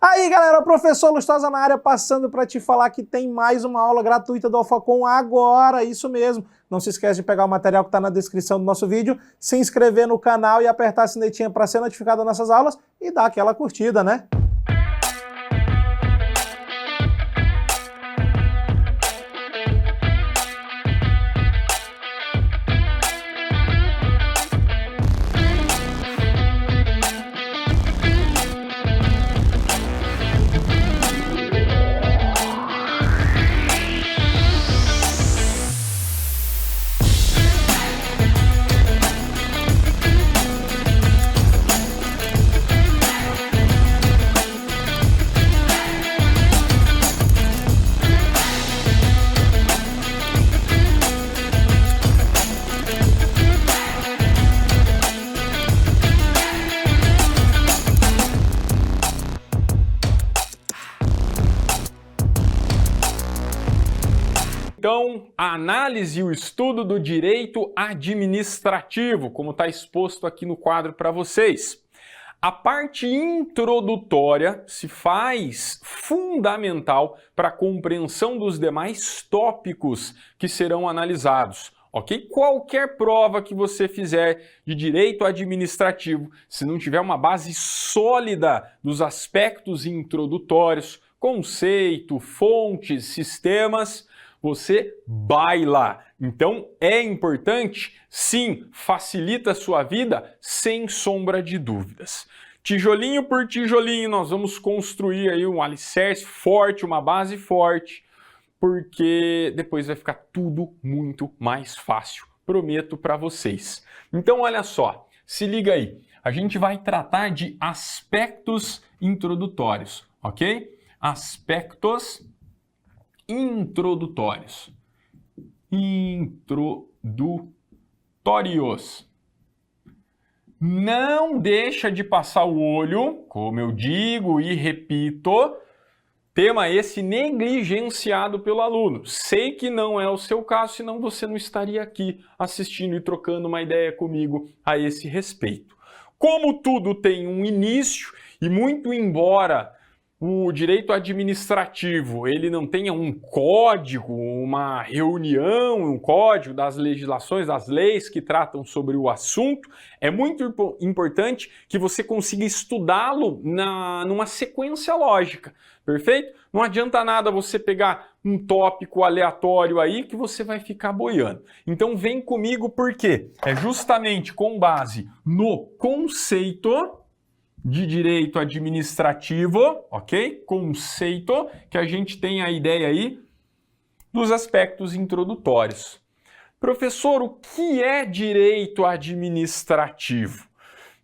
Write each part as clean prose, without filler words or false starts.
Aí galera, professor Lustosa na área, passando para te falar que tem mais uma aula gratuita do Alphacom agora, isso mesmo. Não se esquece de pegar o material que está na descrição do nosso vídeo, se inscrever no canal e apertar a sinetinha para ser notificado das nossas aulas e dar aquela curtida, né? Então, a análise e o estudo do direito administrativo, como está exposto aqui no quadro para vocês. A parte introdutória se faz fundamental para a compreensão dos demais tópicos que serão analisados. Ok? Qualquer prova que você fizer de direito administrativo, se não tiver uma base sólida dos aspectos introdutórios, conceito, fontes, sistemas, você baila. Então é importante, sim, facilita a sua vida sem sombra de dúvidas. Tijolinho por tijolinho nós vamos construir aí um alicerce forte, uma base forte, porque depois vai ficar tudo muito mais fácil, prometo para vocês. Então olha só, se liga aí, a gente vai tratar de aspectos introdutórios, ok? Aspectos introdutórios. Introdutórios. Não deixa de passar o olho, como eu digo e repito, tema esse negligenciado pelo aluno. Sei que não é o seu caso, senão você não estaria aqui assistindo e trocando uma ideia comigo a esse respeito. Como tudo tem um início e muito embora o direito administrativo ele não tenha um código, uma reunião, um código das legislações, das leis que tratam sobre o assunto, é muito importante que você consiga estudá-lo numa sequência lógica, perfeito? Não adianta nada você pegar um tópico aleatório aí que você vai ficar boiando. Então vem comigo porque é justamente com base no conceito de direito administrativo, ok? Conceito, que a gente tem a ideia aí dos aspectos introdutórios. Professor, o que é direito administrativo?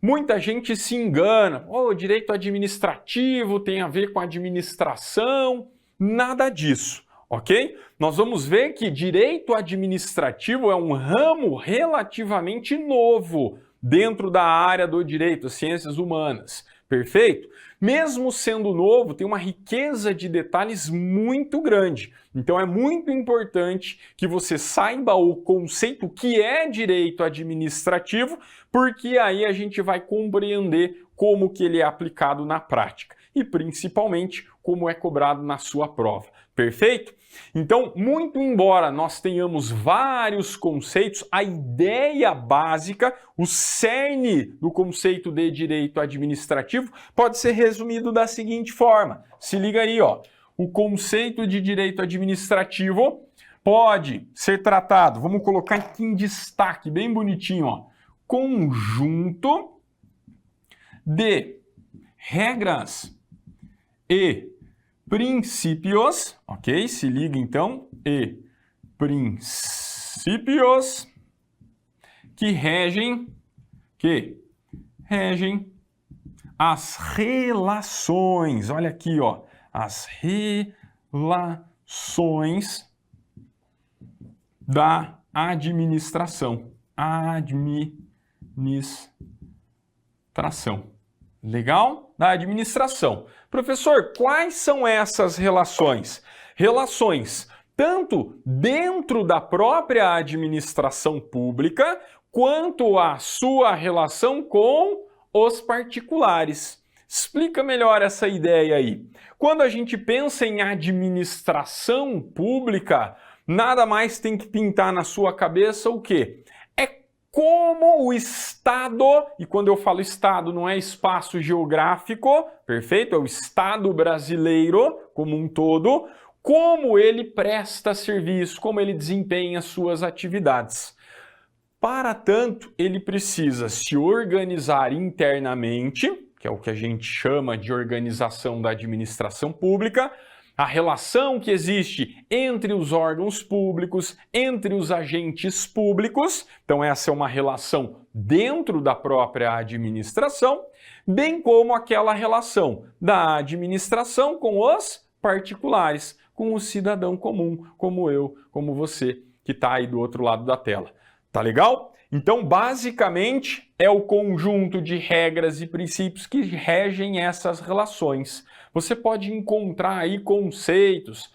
Muita gente se engana. O direito administrativo tem a ver com administração. Nada disso, ok? Nós vamos ver que direito administrativo é um ramo relativamente novo dentro da área do direito, ciências humanas, perfeito? Mesmo sendo novo, tem uma riqueza de detalhes muito grande. Então é muito importante que você saiba o conceito que é direito administrativo, porque aí a gente vai compreender como que ele é aplicado na prática e principalmente como é cobrado na sua prova. Perfeito? Então, muito embora nós tenhamos vários conceitos, a ideia básica, o cerne do conceito de direito administrativo pode ser resumido da seguinte forma. Se liga aí, ó. O conceito de direito administrativo pode ser tratado, vamos colocar aqui em destaque, bem bonitinho, ó. Conjunto de regras e princípios, ok? Se liga então, e princípios que regem as relações. Olha aqui, ó, as relações da administração. Legal? Da administração. Professor, quais são essas relações? Relações tanto dentro da própria administração pública, quanto a sua relação com os particulares. Explica melhor essa ideia aí. Quando a gente pensa em administração pública, nada mais tem que pintar na sua cabeça o quê? É como o Estado, e quando eu falo Estado não é espaço geográfico, perfeito? É o Estado brasileiro como um todo, como ele presta serviço, como ele desempenha suas atividades. Para tanto, ele precisa se organizar internamente, que é o que a gente chama de organização da administração pública, a relação que existe entre os órgãos públicos, entre os agentes públicos, então essa é uma relação dentro da própria administração, bem como aquela relação da administração com os particulares, com o cidadão comum, como eu, como você, que está aí do outro lado da tela. Tá legal? Então, basicamente, é o conjunto de regras e princípios que regem essas relações. Você pode encontrar aí conceitos,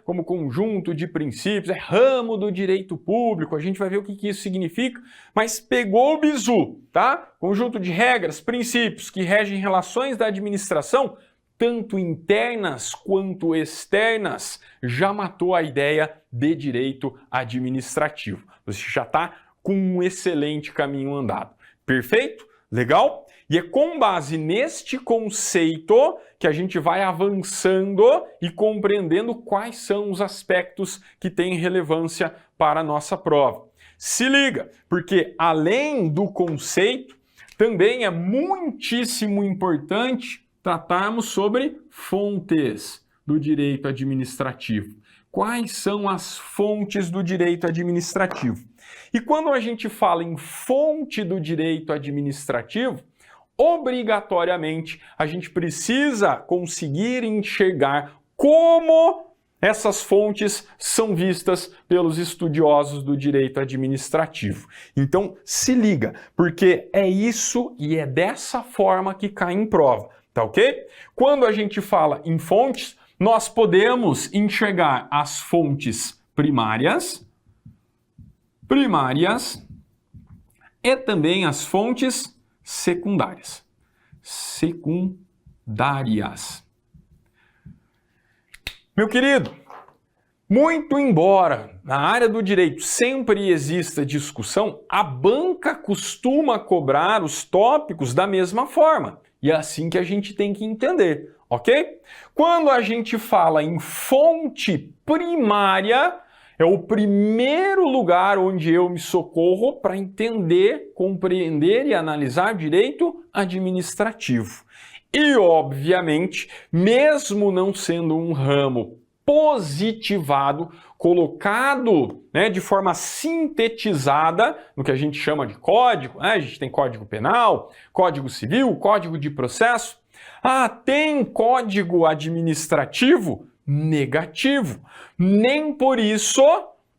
como conjunto de princípios, é ramo do direito público, a gente vai ver o que isso significa, mas pegou o bizu, tá? Conjunto de regras, princípios que regem relações da administração, tanto internas quanto externas, já matou a ideia de direito administrativo. Você já está com um excelente caminho andado. Perfeito? Legal? E é com base neste conceito que a gente vai avançando e compreendendo quais são os aspectos que têm relevância para a nossa prova. Se liga, porque além do conceito, também é muitíssimo importante tratarmos sobre fontes do direito administrativo. Quais são as fontes do direito administrativo? E quando a gente fala em fonte do direito administrativo, obrigatoriamente a gente precisa conseguir enxergar como essas fontes são vistas pelos estudiosos do direito administrativo. Então, se liga, porque é isso e é dessa forma que cai em prova, tá ok? Quando a gente fala em fontes, nós podemos enxergar as fontes primárias e também as fontes secundárias. Meu querido, muito embora na área do direito sempre exista discussão, a banca costuma cobrar os tópicos da mesma forma. E é assim que a gente tem que entender, ok? Quando a gente fala em fonte primária, é o primeiro lugar onde eu me socorro para entender, compreender e analisar direito administrativo. E, obviamente, mesmo não sendo um ramo positivado, colocado de forma sintetizada no que a gente chama de código, a gente tem Código Penal, Código Civil, Código de Processo, tem Código Administrativo negativo. Nem por isso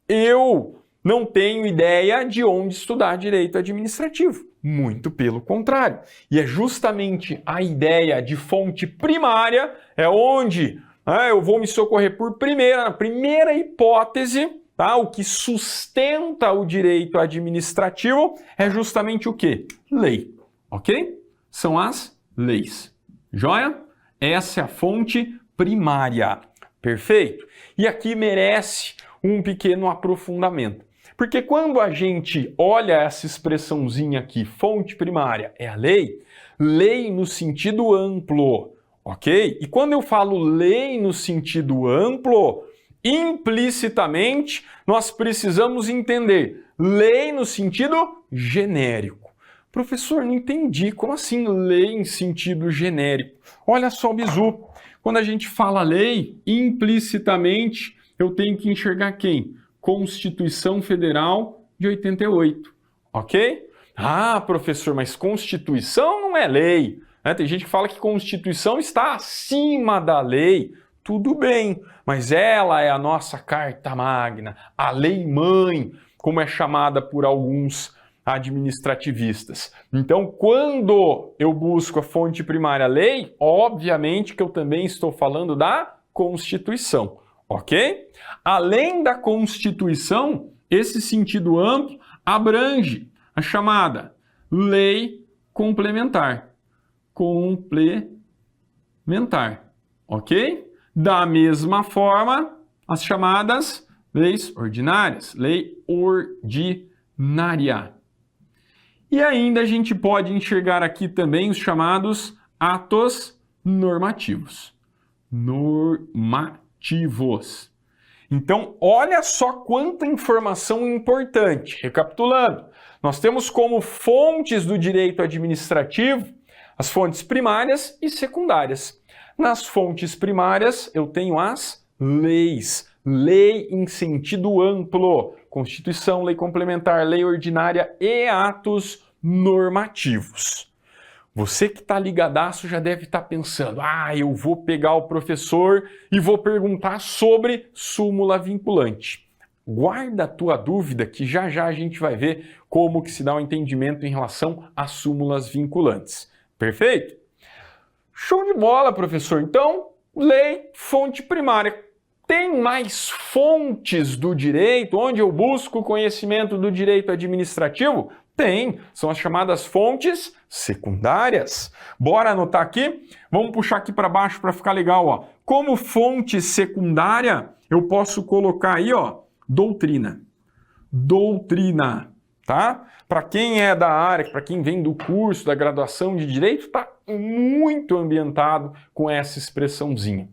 eu não tenho ideia de onde estudar direito administrativo. Muito pelo contrário. E é justamente a ideia de fonte primária é onde eu vou me socorrer na primeira hipótese, tá? O que sustenta o direito administrativo é justamente o quê? Lei, ok? São as leis. Joia? Essa é a fonte primária. Perfeito? E aqui merece um pequeno aprofundamento. Porque quando a gente olha essa expressãozinha aqui, fonte primária é a lei, lei no sentido amplo, ok? E quando eu falo lei no sentido amplo, implicitamente nós precisamos entender lei no sentido genérico. Professor, não entendi. Como assim lei em sentido genérico? Olha só o bizu. Quando a gente fala lei, implicitamente eu tenho que enxergar quem? Constituição Federal de 88, ok? Professor, mas Constituição não é lei. Tem gente que fala que Constituição está acima da lei. Tudo bem, mas ela é a nossa carta magna, a lei mãe, como é chamada por alguns administrativistas. Então, quando eu busco a fonte primária lei, obviamente que eu também estou falando da Constituição, ok? Além da Constituição, esse sentido amplo abrange a chamada lei complementar. complementar, ok? Da mesma forma, as chamadas leis ordinárias, lei ordinária. E ainda a gente pode enxergar aqui também os chamados atos normativos. Normativos. Então, olha só quanta informação importante. Recapitulando, nós temos como fontes do direito administrativo as fontes primárias e secundárias. Nas fontes primárias, eu tenho as leis. Lei em sentido amplo. Constituição, lei complementar, lei ordinária e atos normativos. Você que está ligadaço já deve estar pensando, eu vou pegar o professor e vou perguntar sobre súmula vinculante. Guarda a tua dúvida que já a gente vai ver como que se dá o entendimento em relação às súmulas vinculantes. Perfeito? Show de bola, professor. Então, lei, fonte primária. Tem mais fontes do direito onde eu busco conhecimento do direito administrativo? Tem, são as chamadas fontes secundárias. Bora anotar aqui? Vamos puxar aqui para baixo para ficar legal, ó. Como fonte secundária, eu posso colocar aí, ó, doutrina. Doutrina, tá? Para quem é da área, para quem vem do curso da graduação de direito, está muito ambientado com essa expressãozinha.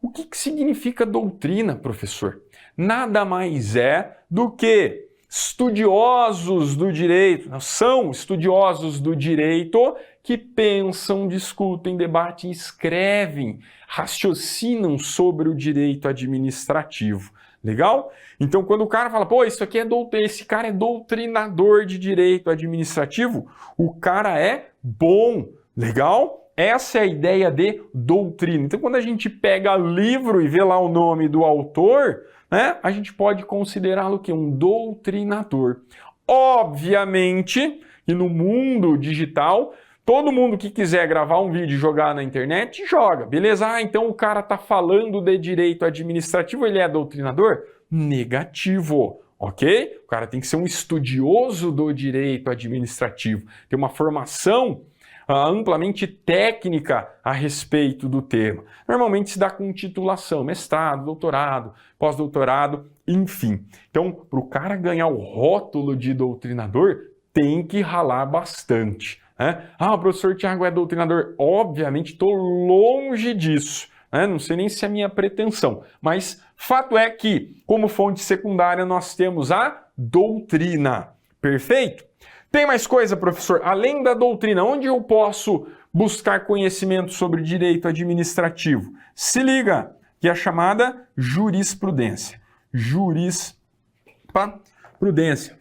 O que significa doutrina, professor? Nada mais é do que estudiosos do direito, são estudiosos do direito que pensam, discutem, debatem, escrevem, raciocinam sobre o direito administrativo. Legal? Então, quando o cara fala, pô, isso aqui esse cara é doutrinador de direito administrativo, o cara é bom. Legal? Essa é a ideia de doutrina. Então, quando a gente pega livro e vê lá o nome do autor, né, a gente pode considerá-lo que um doutrinador. Obviamente que no mundo digital, todo mundo que quiser gravar um vídeo e jogar na internet, joga, beleza? Então o cara está falando de direito administrativo, ele é doutrinador? Negativo, ok? O cara tem que ser um estudioso do direito administrativo, ter uma formação amplamente técnica a respeito do tema. Normalmente se dá com titulação, mestrado, doutorado, pós-doutorado, enfim. Então, para o cara ganhar o rótulo de doutrinador, tem que ralar bastante. Né? O professor Tiago é doutrinador. Obviamente, estou longe disso. Né? Não sei nem se é minha pretensão. Mas fato é que, como fonte secundária, nós temos a doutrina. Perfeito? Tem mais coisa, professor? Além da doutrina, onde eu posso buscar conhecimento sobre direito administrativo? Se liga, que é a chamada jurisprudência. Jurisprudência.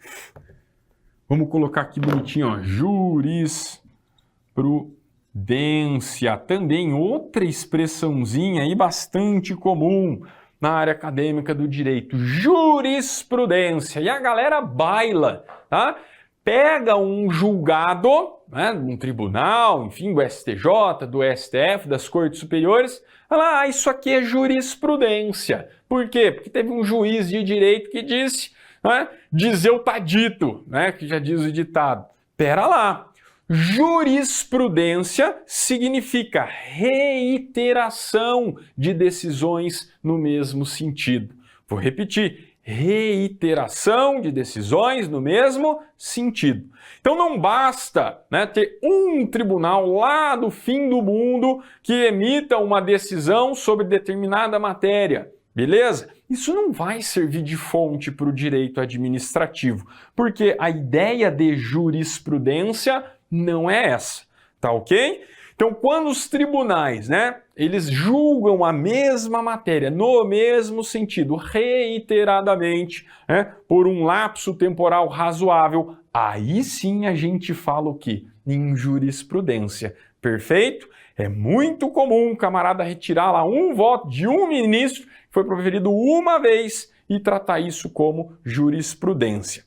Vamos colocar aqui bonitinho, ó. Jurisprudência. Também outra expressãozinha aí bastante comum na área acadêmica do direito. Jurisprudência. E a galera baila, tá? Pega um julgado, né, um tribunal, enfim, do STJ, do STF, das Cortes Superiores, fala, isso aqui é jurisprudência. Por quê? Porque teve um juiz de direito que disse, né, dizer tá dito, né, que já diz o ditado. Pera lá. Jurisprudência significa reiteração de decisões no mesmo sentido. Vou repetir. Reiteração de decisões no mesmo sentido. Então não basta, né, ter um tribunal lá do fim do mundo que emita uma decisão sobre determinada matéria, beleza? Isso não vai servir de fonte para o direito administrativo, porque a ideia de jurisprudência não é essa, tá ok? Então, quando os tribunais, né, eles julgam a mesma matéria no mesmo sentido, reiteradamente, né, por um lapso temporal razoável, aí sim a gente fala o quê? Em jurisprudência. Perfeito? É muito comum um camarada retirar lá um voto de um ministro que foi proferido uma vez e tratar isso como jurisprudência.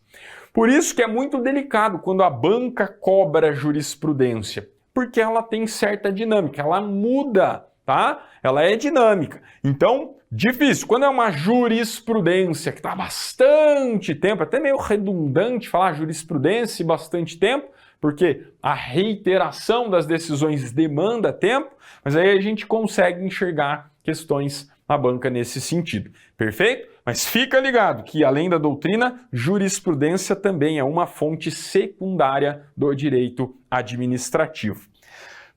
Por isso que é muito delicado quando a banca cobra jurisprudência. Porque ela tem certa dinâmica, ela muda, tá? Ela é dinâmica. Então, difícil. Quando é uma jurisprudência que está há bastante tempo, até meio redundante falar jurisprudência e bastante tempo, porque a reiteração das decisões demanda tempo, mas aí a gente consegue enxergar questões na banca nesse sentido. Perfeito? Mas fica ligado que, além da doutrina, jurisprudência também é uma fonte secundária do direito administrativo.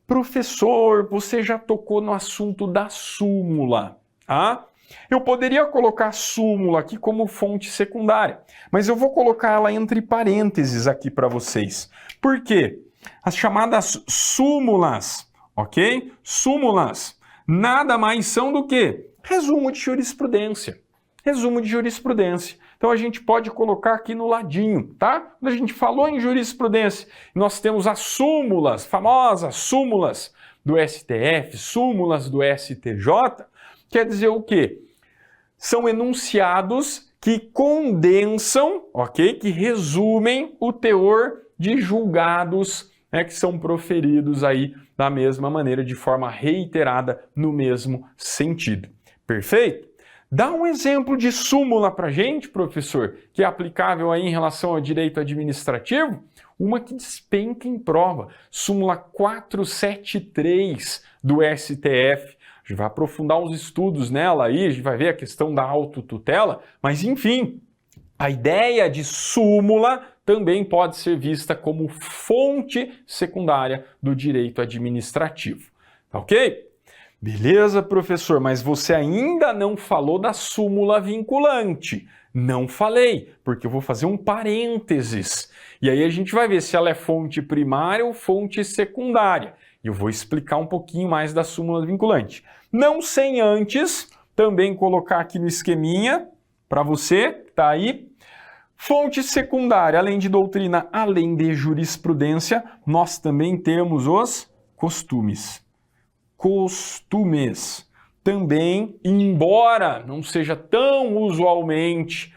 Professor, você já tocou no assunto da súmula, tá? Eu poderia colocar a súmula aqui como fonte secundária, mas eu vou colocar ela entre parênteses aqui para vocês. Por quê? As chamadas súmulas, ok? Súmulas nada mais são do que resumo de jurisprudência. Resumo de jurisprudência. Então a gente pode colocar aqui no ladinho, tá? Quando a gente falou em jurisprudência, nós temos as súmulas, famosas súmulas do STF, súmulas do STJ, quer dizer o quê? São enunciados que condensam, ok? Que resumem o teor de julgados, né, que são proferidos aí da mesma maneira, de forma reiterada, no mesmo sentido. Perfeito? Dá um exemplo de súmula para a gente, professor, que é aplicável aí em relação ao direito administrativo? Uma que despenca em prova, súmula 473 do STF. A gente vai aprofundar os estudos nela aí, a gente vai ver a questão da autotutela, mas enfim, a ideia de súmula também pode ser vista como fonte secundária do direito administrativo. Ok? Beleza, professor, mas você ainda não falou da súmula vinculante. Não falei, porque eu vou fazer um parênteses. E aí a gente vai ver se ela é fonte primária ou fonte secundária. E eu vou explicar um pouquinho mais da súmula vinculante. Não sem antes também colocar aqui no esqueminha, para você que está aí, fonte secundária, além de doutrina, além de jurisprudência, nós também temos os costumes. Costumes. Também, embora não seja tão usualmente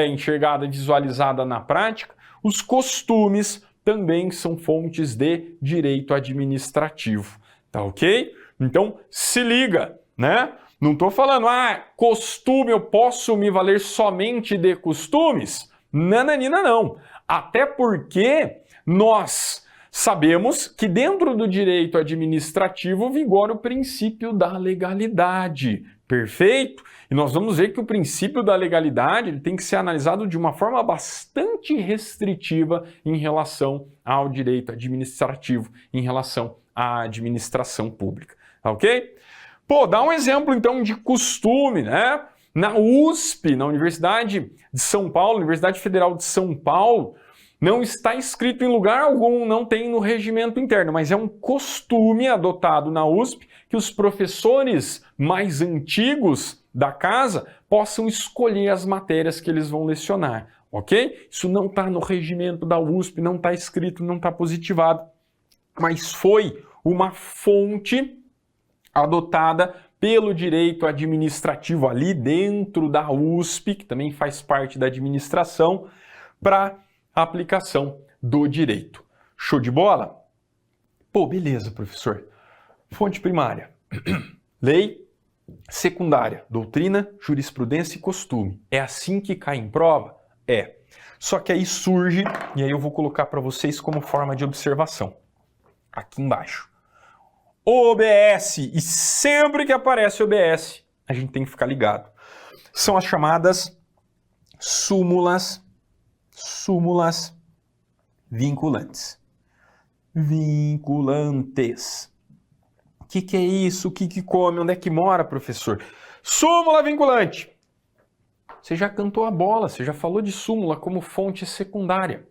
enxergada, visualizada na prática, os costumes também são fontes de direito administrativo. Tá ok? Então, se liga, né? Não estou falando, costume, eu posso me valer somente de costumes? Nananina, não. Até porque nós sabemos que dentro do direito administrativo vigora o princípio da legalidade. Perfeito? E nós vamos ver que o princípio da legalidade ele tem que ser analisado de uma forma bastante restritiva em relação ao direito administrativo, em relação à administração pública. Ok? Pô, dá um exemplo então de costume, né? Na USP, na Universidade de São Paulo, Universidade Federal de São Paulo, não está escrito em lugar algum, não tem no regimento interno, mas é um costume adotado na USP que os professores mais antigos da casa possam escolher as matérias que eles vão lecionar, ok? Isso não está no regimento da USP, não está escrito, não está positivado, mas foi uma fonte adotada pelo direito administrativo ali dentro da USP, que também faz parte da administração, para a aplicação do direito. Show de bola? Pô, beleza, professor. Fonte primária, lei. Secundária, doutrina, jurisprudência e costume. É assim que cai em prova? É. Só que aí surge, e aí eu vou colocar para vocês como forma de observação. Aqui embaixo. OBS, e sempre que aparece OBS, a gente tem que ficar ligado. São as chamadas súmulas vinculantes. Vinculantes. O que é isso? O que come? Onde é que mora, professor? Súmula vinculante. Você já cantou a bola, você já falou de súmula como fonte secundária.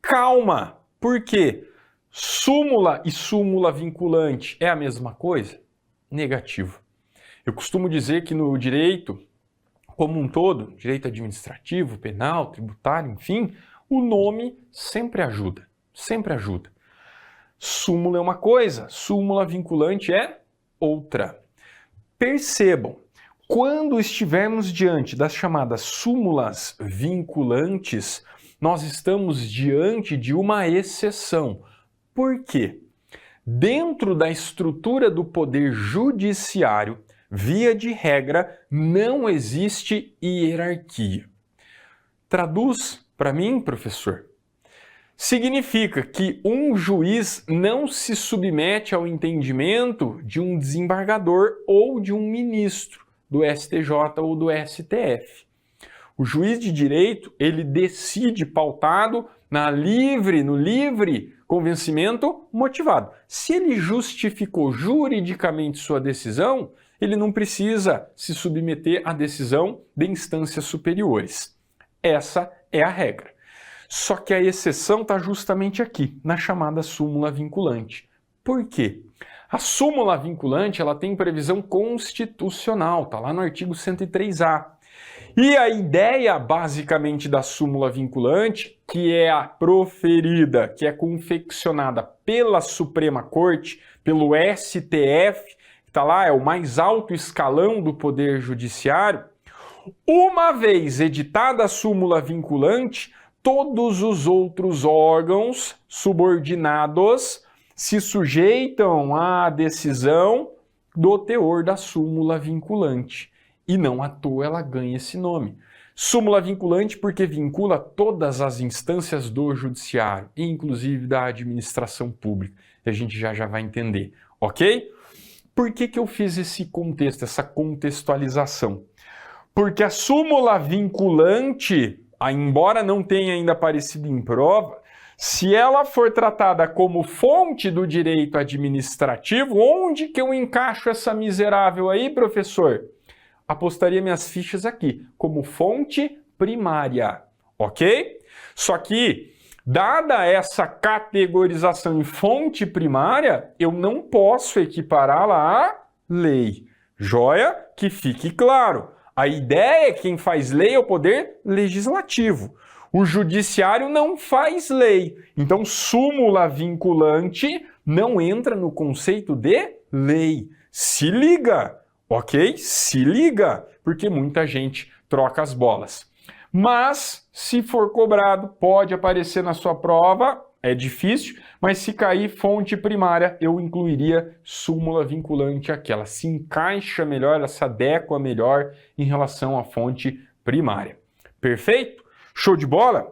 Calma! Por quê? Súmula e súmula vinculante é a mesma coisa? Negativo. Eu costumo dizer que no direito, como um todo, direito administrativo, penal, tributário, enfim, o nome sempre ajuda. Sempre ajuda. Súmula é uma coisa, súmula vinculante é outra. Percebam, quando estivermos diante das chamadas súmulas vinculantes, nós estamos diante de uma exceção. Por quê? Dentro da estrutura do poder judiciário, via de regra, não existe hierarquia. Traduz para mim, professor. significa que um juiz não se submete ao entendimento de um desembargador ou de um ministro do STJ ou do STF. O juiz de direito, ele decide pautado no livre convencimento motivado. Se ele justificou juridicamente sua decisão, ele não precisa se submeter à decisão de instâncias superiores. Essa é a regra. Só que a exceção está justamente aqui, na chamada súmula vinculante. Por quê? A súmula vinculante ela tem previsão constitucional, está lá no artigo 103A. E a ideia, basicamente, da súmula vinculante, que é a proferida, que é confeccionada pela Suprema Corte, pelo STF, que está lá, é o mais alto escalão do Poder Judiciário, uma vez editada a súmula vinculante, todos os outros órgãos subordinados se sujeitam à decisão do teor da súmula vinculante. E não à toa ela ganha esse nome. Súmula vinculante porque vincula todas as instâncias do judiciário, inclusive da administração pública. E a gente já vai entender, ok? Por que eu fiz esse contexto, essa contextualização? Porque a súmula vinculante, embora não tenha ainda aparecido em prova, se ela for tratada como fonte do direito administrativo, onde que eu encaixo essa miserável aí, professor? Apostaria minhas fichas aqui, como fonte primária, ok? Só que, dada essa categorização em fonte primária, eu não posso equipará-la à lei. Joia? Que fique claro. A ideia é que quem faz lei é o poder legislativo. O judiciário não faz lei. Então, súmula vinculante não entra no conceito de lei. Se liga! Ok? Se liga, porque muita gente troca as bolas. Mas, se for cobrado, pode aparecer na sua prova, é difícil, mas se cair fonte primária, eu incluiria súmula vinculante aqui. Ela se encaixa melhor, ela se adequa melhor em relação à fonte primária. Perfeito? Show de bola?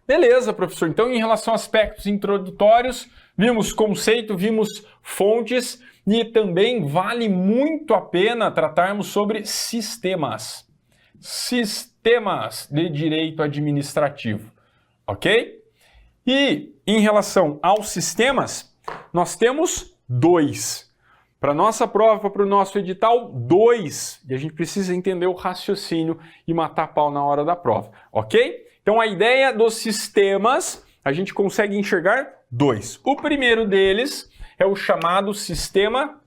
Beleza, professor. Então, em relação a aspectos introdutórios, vimos conceito, vimos fontes, e também vale muito a pena tratarmos sobre sistemas. Sistemas de direito administrativo, ok? E em relação aos sistemas, nós temos 2. Para nossa prova, para o nosso edital, 2. E a gente precisa entender o raciocínio e matar pau na hora da prova, ok? Então a ideia dos sistemas, a gente consegue enxergar 2. O primeiro deles é o chamado sistema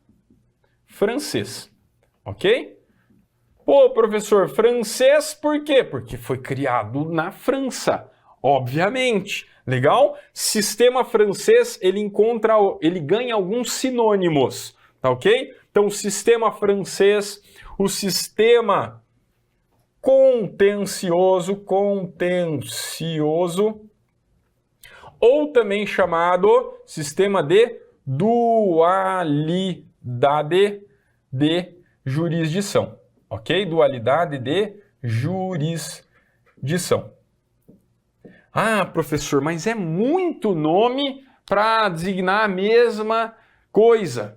francês, ok? Pô, professor, francês por quê? Porque foi criado na França, obviamente. Legal? Sistema francês, ele ganha alguns sinônimos, tá ok? Então, o sistema francês, o sistema contencioso, ou também chamado sistema de dualidade de jurisdição, ok? Dualidade de jurisdição. Ah, professor, mas é muito nome para designar a mesma coisa.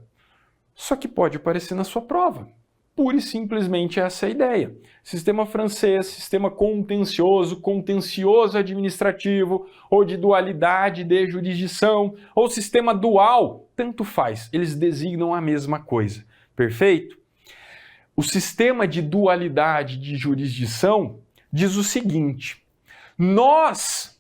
Só que pode aparecer na sua prova. Pura e simplesmente essa é a ideia. Sistema francês, sistema contencioso, contencioso administrativo, ou de dualidade de jurisdição, ou sistema dual, tanto faz, eles designam a mesma coisa. Perfeito? O sistema de dualidade de jurisdição diz o seguinte: nós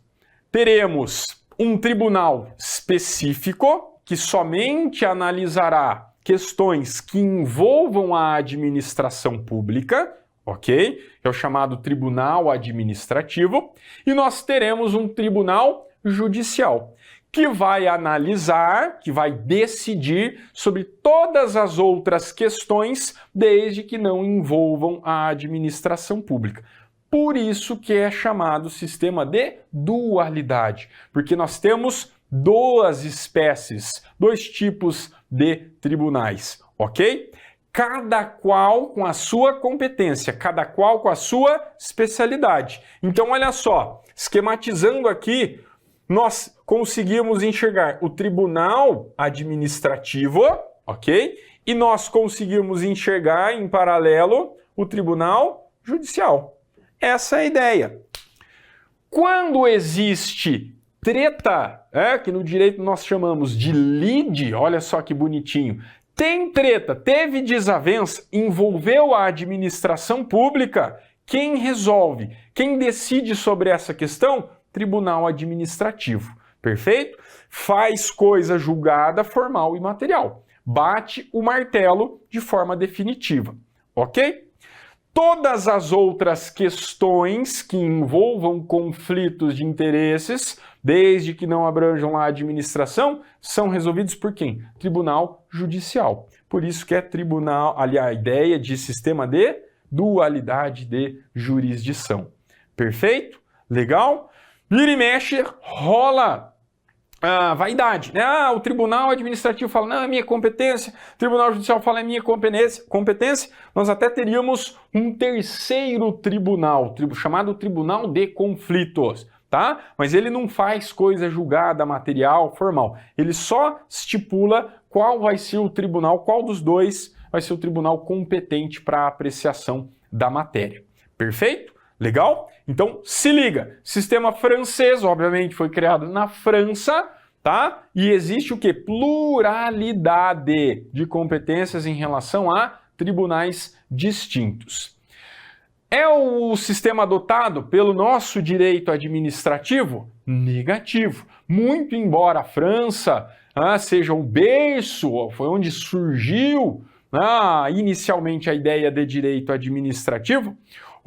teremos um tribunal específico que somente analisará questões que envolvam a administração pública, ok? É o chamado tribunal administrativo. E nós teremos um tribunal judicial, que vai analisar, que vai decidir sobre todas as outras questões, desde que não envolvam a administração pública. Por isso que é chamado sistema de dualidade, porque nós temos 2 espécies, 2 tipos de tribunais, ok? Cada qual com a sua competência, cada qual com a sua especialidade. Então, olha só, esquematizando aqui nós conseguimos enxergar o tribunal administrativo, ok? E nós conseguimos enxergar em paralelo o tribunal judicial. Essa é a ideia. Quando existe treta, que no direito nós chamamos de lide, olha só que bonitinho, tem treta, teve desavença, envolveu a administração pública, quem resolve, quem decide sobre essa questão? Tribunal administrativo, perfeito? Faz coisa julgada, formal e material. Bate o martelo de forma definitiva, ok? Todas as outras questões que envolvam conflitos de interesses, desde que não abranjam a administração, são resolvidos por quem? Tribunal judicial. Por isso que é tribunal, ali a ideia de sistema de dualidade de jurisdição. Perfeito? Legal? Vira e mexe, rola vaidade, né? O tribunal administrativo fala, não, é minha competência, o tribunal judicial fala, é minha competência. Nós até teríamos um terceiro tribunal, chamado Tribunal de Conflitos, tá? Mas ele não faz coisa julgada, material, formal. Ele só estipula qual vai ser o tribunal, qual dos dois vai ser o tribunal competente para a apreciação da matéria. Perfeito? Legal? Então, se liga. Sistema francês, obviamente, foi criado na França, tá? E existe o quê? Pluralidade de competências em relação a tribunais distintos. É o sistema adotado pelo nosso direito administrativo? Negativo. Muito embora a França seja o berço, foi onde surgiu inicialmente a ideia de direito administrativo,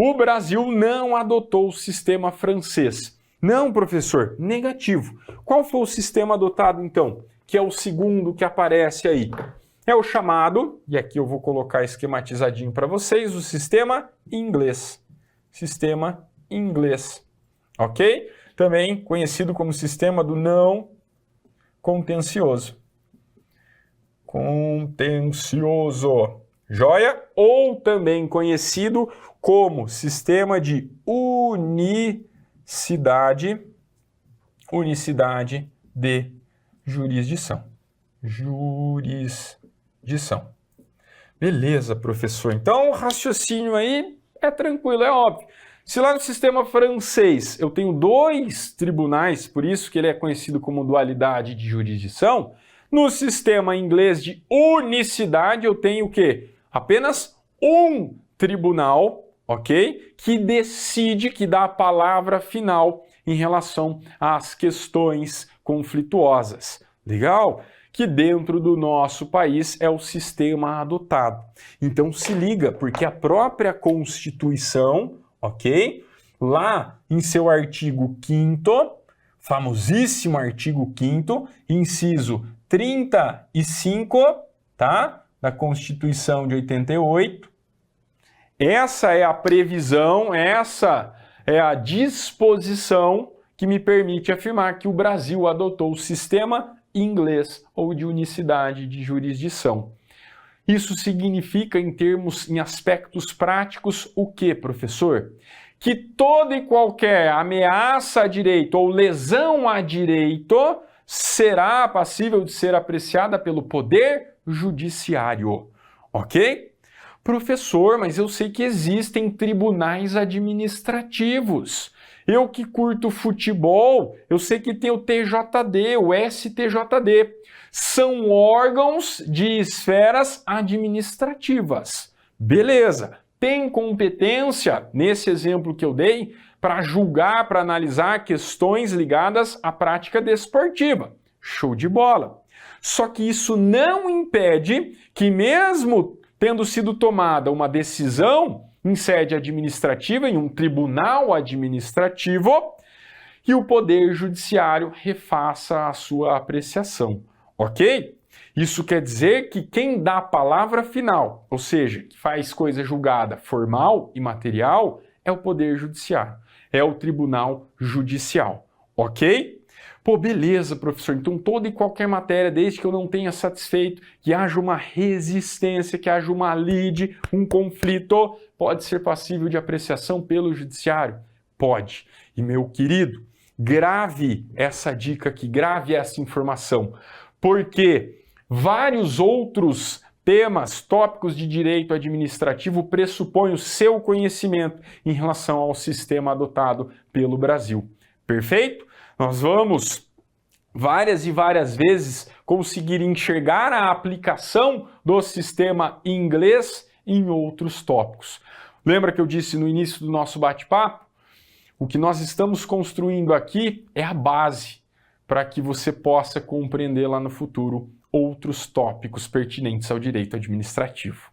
o Brasil não adotou o sistema francês. Não, professor, negativo. Qual foi o sistema adotado, então? Que é o segundo que aparece aí. É o chamado, e aqui eu vou colocar esquematizadinho para vocês, o sistema inglês. Sistema inglês. Ok? Também conhecido como sistema do não contencioso. Contencioso. Joia? Ou também conhecido como sistema de unicidade de jurisdição. Jurisdição. Beleza, professor. Então, o raciocínio aí é tranquilo, é óbvio. Se lá no sistema francês eu tenho 2 tribunais, por isso que ele é conhecido como dualidade de jurisdição, no sistema inglês de unicidade eu tenho o quê? Apenas um tribunal, ok? Que decide, que dá a palavra final em relação às questões conflituosas. Legal? Que dentro do nosso país é o sistema adotado. Então se liga, porque a própria Constituição, ok? Lá em seu artigo 5º, famosíssimo artigo 5º, inciso 35, tá? Da Constituição de 88. Essa é a previsão, essa é a disposição que me permite afirmar que o Brasil adotou o sistema inglês ou de unicidade de jurisdição. Isso significa, em aspectos práticos, o que, professor? Que toda e qualquer ameaça a direito ou lesão a direito será passível de ser apreciada pelo Poder Judiciário. Ok? Professor, mas eu sei que existem tribunais administrativos. Eu que curto futebol, eu sei que tem o TJD, o STJD. São órgãos de esferas administrativas. Beleza. Tem competência, nesse exemplo que eu dei, para julgar, para analisar questões ligadas à prática desportiva. Show de bola. Só que isso não impede que, mesmo tendo sido tomada uma decisão em sede administrativa, em um tribunal administrativo, que o Poder Judiciário refaça a sua apreciação. Ok? Isso quer dizer que quem dá a palavra final, ou seja, que faz coisa julgada formal e material, é o Poder Judiciário, é o Tribunal Judicial. Ok? Pô, beleza, professor. Então, toda e qualquer matéria, desde que eu não tenha satisfeito, que haja uma resistência, que haja uma lide, um conflito, pode ser passível de apreciação pelo Judiciário? Pode. E, meu querido, grave essa dica aqui, grave essa informação, porque vários outros temas, tópicos de direito administrativo pressupõem o seu conhecimento em relação ao sistema adotado pelo Brasil. Perfeito? Nós vamos várias e várias vezes conseguir enxergar a aplicação do sistema inglês em outros tópicos. Lembra que eu disse no início do nosso bate-papo? O que nós estamos construindo aqui é a base para que você possa compreender lá no futuro outros tópicos pertinentes ao direito administrativo.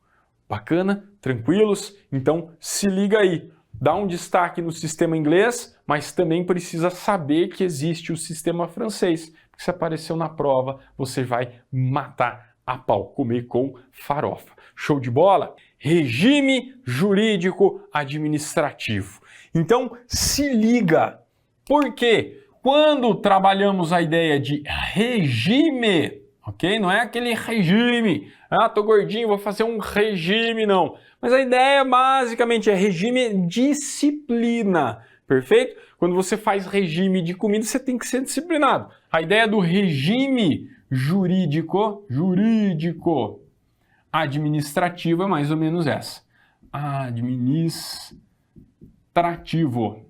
Bacana? Tranquilos? Então se liga aí. Dá um destaque no sistema inglês, mas também precisa saber que existe o sistema francês. Porque se apareceu na prova, você vai matar a pau, comer com farofa. Show de bola? Regime jurídico administrativo. Então, se liga. Por quê? Quando trabalhamos a ideia de regime, ok? Não é aquele regime. Ah, tô gordinho, vou fazer um regime, não. Mas a ideia basicamente é regime disciplina. Perfeito? Quando você faz regime de comida, você tem que ser disciplinado. A ideia do regime jurídico administrativo é mais ou menos essa. Administrativo.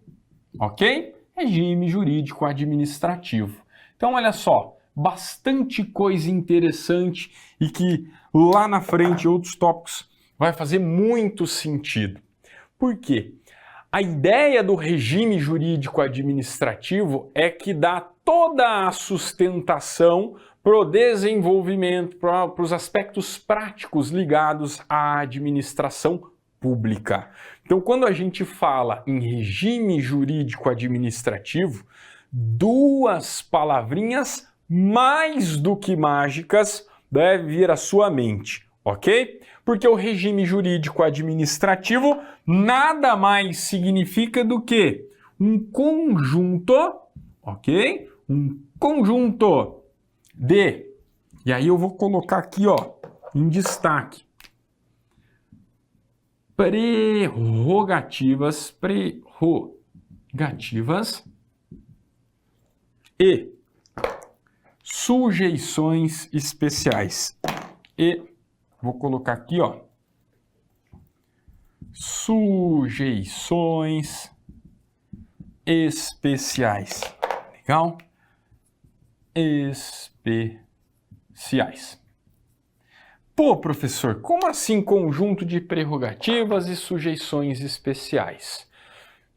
Ok? Regime jurídico administrativo. Então, olha só, bastante coisa interessante e que lá na frente, outros tópicos, vai fazer muito sentido. Por quê? A ideia do regime jurídico administrativo é que dá toda a sustentação para o desenvolvimento, para os aspectos práticos ligados à administração pública. Então, quando a gente fala em regime jurídico administrativo, duas palavrinhas mais do que mágicas devem vir à sua mente, ok? Porque o regime jurídico administrativo nada mais significa do que um conjunto, ok? Um conjunto de, e aí eu vou colocar aqui, ó, em destaque, prerrogativas e sujeições especiais. E vou colocar aqui, ó, sujeições especiais. Legal? Especiais. Pô, professor, como assim conjunto de prerrogativas e sujeições especiais?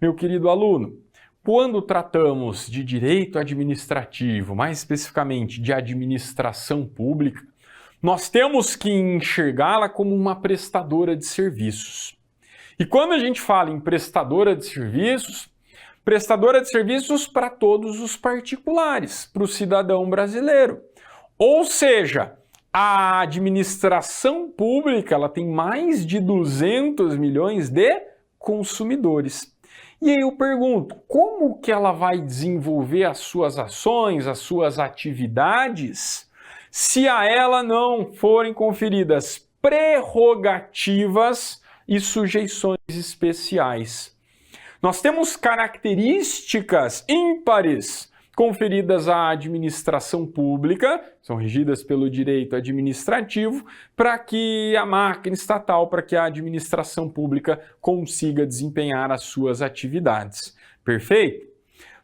Meu querido aluno, quando tratamos de direito administrativo, mais especificamente de administração pública, nós temos que enxergá-la como uma prestadora de serviços. E quando a gente fala em prestadora de serviços para todos os particulares, para o cidadão brasileiro. Ou seja, a administração pública ela tem mais de 200 milhões de consumidores. E aí eu pergunto, como que ela vai desenvolver as suas ações, as suas atividades, se a ela não forem conferidas prerrogativas e sujeições especiais? Nós temos características ímpares conferidas à administração pública, são regidas pelo direito administrativo, para que a máquina estatal, para que a administração pública consiga desempenhar as suas atividades. Perfeito?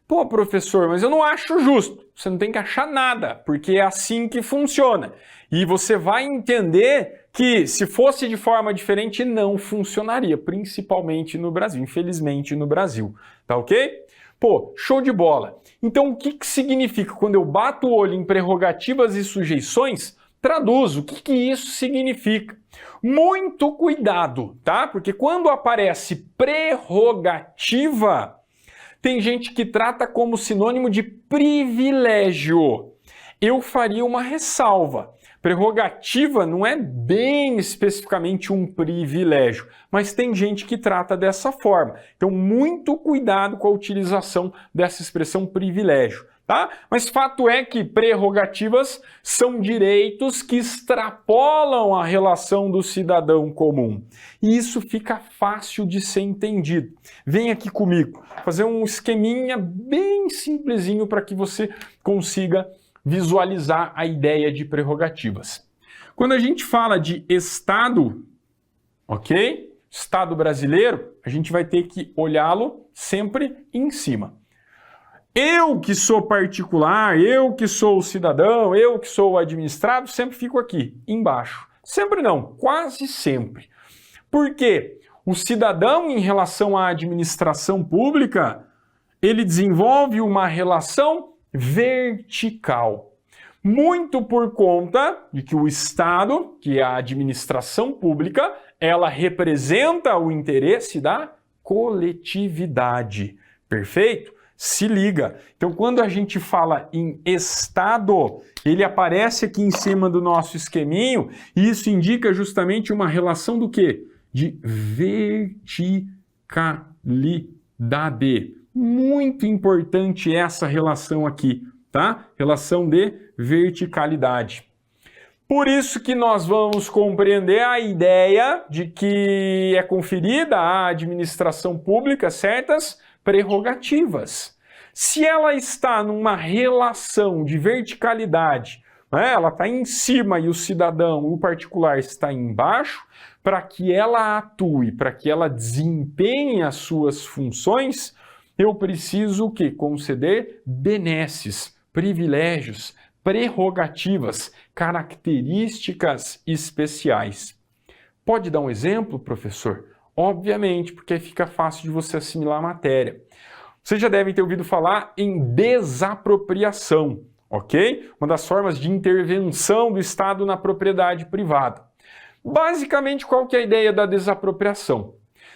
Pô, professor, mas eu não acho justo. Você não tem que achar nada, porque é assim que funciona. E você vai entender que se fosse de forma diferente não funcionaria, principalmente no Brasil, infelizmente no Brasil. Tá ok? Pô, show de bola. Então o que significa quando eu bato o olho em prerrogativas e sujeições? Traduzo, o que isso significa? Muito cuidado, tá? Porque quando aparece prerrogativa, tem gente que trata como sinônimo de privilégio. Eu faria uma ressalva. Prerrogativa não é bem especificamente um privilégio, mas tem gente que trata dessa forma. Então, muito cuidado com a utilização dessa expressão privilégio. tá? Mas fato é que prerrogativas são direitos que extrapolam a relação do cidadão comum. E isso fica fácil de ser entendido. Vem aqui comigo, fazer um esqueminha bem simplesinho para que você consiga visualizar a ideia de prerrogativas. Quando a gente fala de Estado, ok? Estado brasileiro, a gente vai ter que olhá-lo sempre em cima. Eu que sou particular, eu que sou o cidadão, eu que sou o administrado, sempre fico aqui, embaixo. Sempre não, quase sempre. Por quê? O cidadão, em relação à administração pública, ele desenvolve uma relação vertical. Muito por conta de que o Estado, que é a administração pública, ela representa o interesse da coletividade. Perfeito? Se liga. Então, quando a gente fala em Estado, ele aparece aqui em cima do nosso esqueminho e isso indica justamente uma relação do quê? De verticalidade. Muito importante essa relação aqui, tá? Relação de verticalidade. Por isso que nós vamos compreender a ideia de que é conferida à administração pública certas prerrogativas. Se ela está numa relação de verticalidade, né, ela está em cima e o cidadão, o particular, está embaixo, para que ela atue, para que ela desempenhe as suas funções, eu preciso o quê? Conceder benesses, privilégios, prerrogativas, características especiais. Pode dar um exemplo, professor? Obviamente, porque fica fácil de você assimilar a matéria. Vocês já devem ter ouvido falar em desapropriação, ok? Uma das formas de intervenção do Estado na propriedade privada. Basicamente, qual que é a ideia da desapropriação?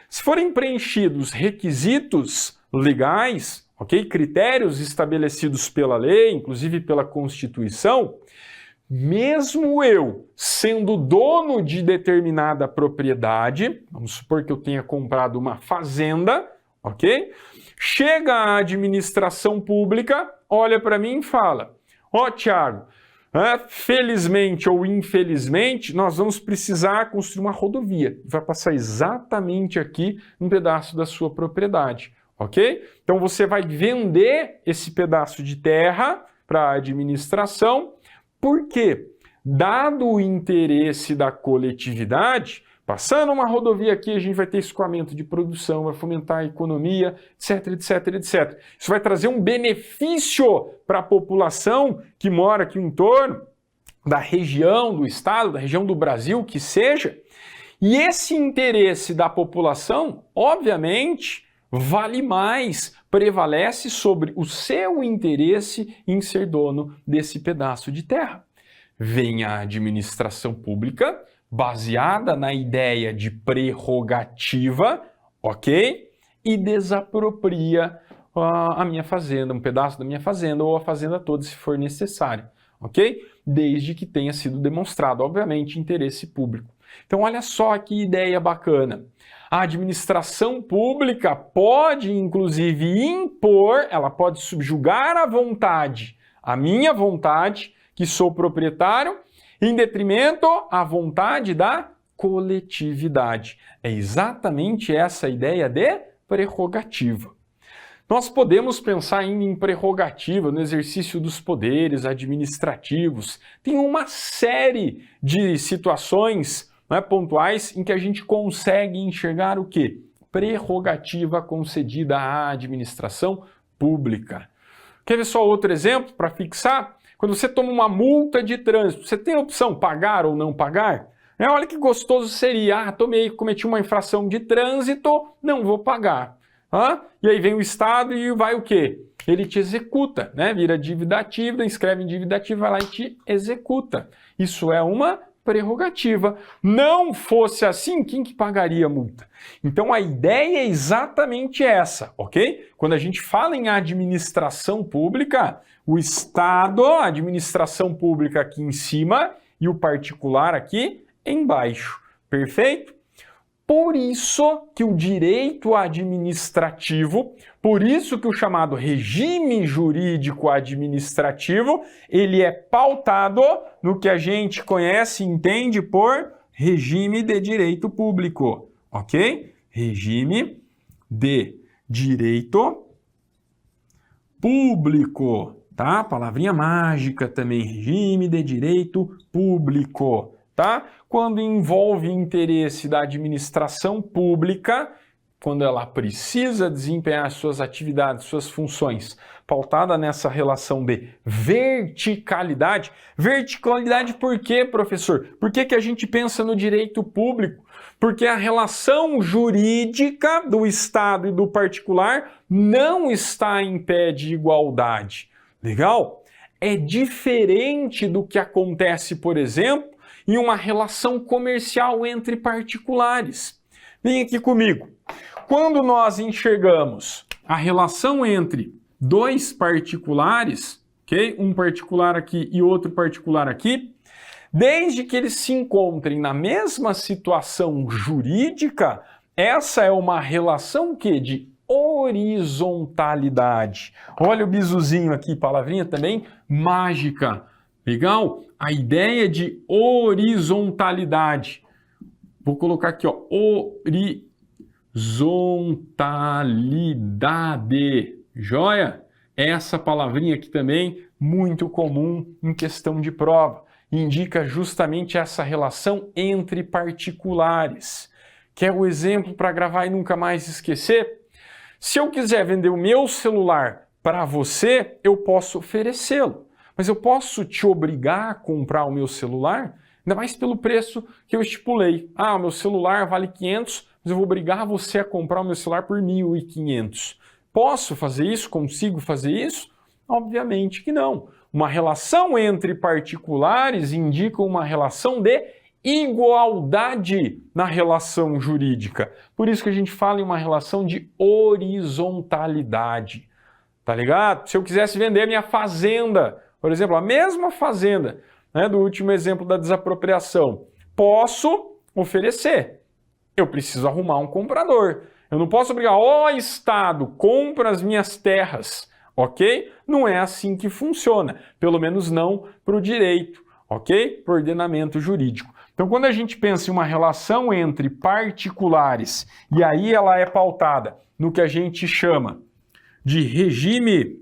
Se forem preenchidos requisitos legais, ok? Critérios estabelecidos pela lei, inclusive pela Constituição, mesmo eu sendo dono de determinada propriedade, vamos supor que eu tenha comprado uma fazenda, ok? Chega a administração pública, olha para mim e fala: ó, Tiago, felizmente ou infelizmente, nós vamos precisar construir uma rodovia. Vai passar exatamente aqui um pedaço da sua propriedade, ok? Então você vai vender esse pedaço de terra para a administração. Por quê? Dado o interesse da coletividade, passando uma rodovia aqui, a gente vai ter escoamento de produção, vai fomentar a economia, etc, etc, etc. Isso vai trazer um benefício para a população que mora aqui em torno da região do estado, da região do Brasil, que seja. E esse interesse da população, obviamente, vale mais, prevalece sobre o seu interesse em ser dono desse pedaço de terra. Vem a administração pública, baseada na ideia de prerrogativa, ok? E desapropria a minha fazenda, um pedaço da minha fazenda ou a fazenda toda, se for necessário, ok? Desde que tenha sido demonstrado, obviamente, interesse público. Então, olha só que ideia bacana. A administração pública pode, inclusive, impor, ela pode subjugar a minha vontade, que sou proprietário, em detrimento à vontade da coletividade. É exatamente essa ideia de prerrogativa. Nós podemos pensar ainda em prerrogativa no exercício dos poderes administrativos. Tem uma série de situações, pontuais em que a gente consegue enxergar o quê? Prerrogativa concedida à administração pública. Quer ver só outro exemplo para fixar? Quando você toma uma multa de trânsito, você tem a opção pagar ou não pagar? Olha que gostoso seria, cometi uma infração de trânsito, não vou pagar. E aí vem o Estado e vai o quê? Ele te executa, né? Vira dívida ativa, inscreve em dívida ativa, vai lá e te executa. Isso é uma prerrogativa. Não fosse assim, quem que pagaria a multa? Então a ideia é exatamente essa, ok? Quando a gente fala em administração pública, o Estado, a administração pública aqui em cima e o particular aqui embaixo. Perfeito? Por isso que o direito administrativo, por isso que o chamado regime jurídico administrativo, ele é pautado no que a gente conhece e entende por regime de direito público, ok? Regime de direito público, tá? Palavrinha mágica também, regime de direito público, tá? Quando envolve interesse da administração pública, quando ela precisa desempenhar suas atividades, suas funções, pautada nessa relação de verticalidade. Verticalidade por quê, professor? Por que a gente pensa no direito público? Porque a relação jurídica do Estado e do particular não está em pé de igualdade. Legal? É diferente do que acontece, por exemplo, em uma relação comercial entre particulares. Vem aqui comigo. Quando nós enxergamos a relação entre dois particulares, ok? Um particular aqui e outro particular aqui, desde que eles se encontrem na mesma situação jurídica, essa é uma relação que de horizontalidade. Olha o bizuzinho aqui, palavrinha também mágica. Legal? A ideia de horizontalidade. Vou colocar aqui, ó, horizontalidade. Joia? Essa palavrinha aqui também muito comum em questão de prova. Indica justamente essa relação entre particulares. Quer o exemplo para gravar e nunca mais esquecer? Se eu quiser vender o meu celular para você, eu posso oferecê-lo. Mas eu posso te obrigar a comprar o meu celular? Ainda mais pelo preço que eu estipulei. Ah, o meu celular vale 500, mas eu vou obrigar você a comprar o meu celular por 1.500. Posso fazer isso? Consigo fazer isso? Obviamente que não. Uma relação entre particulares indica uma relação de igualdade na relação jurídica. Por isso que a gente fala em uma relação de horizontalidade. Tá ligado? Se eu quisesse vender minha fazenda, por exemplo, a mesma fazenda, né, do último exemplo da desapropriação, posso oferecer. Eu preciso arrumar um comprador. Eu não posso obrigar, ó Estado, compra as minhas terras, ok? Não é assim que funciona, pelo menos não para o direito, ok? Para o ordenamento jurídico. Então, quando a gente pensa em uma relação entre particulares, e aí ela é pautada no que a gente chama de regime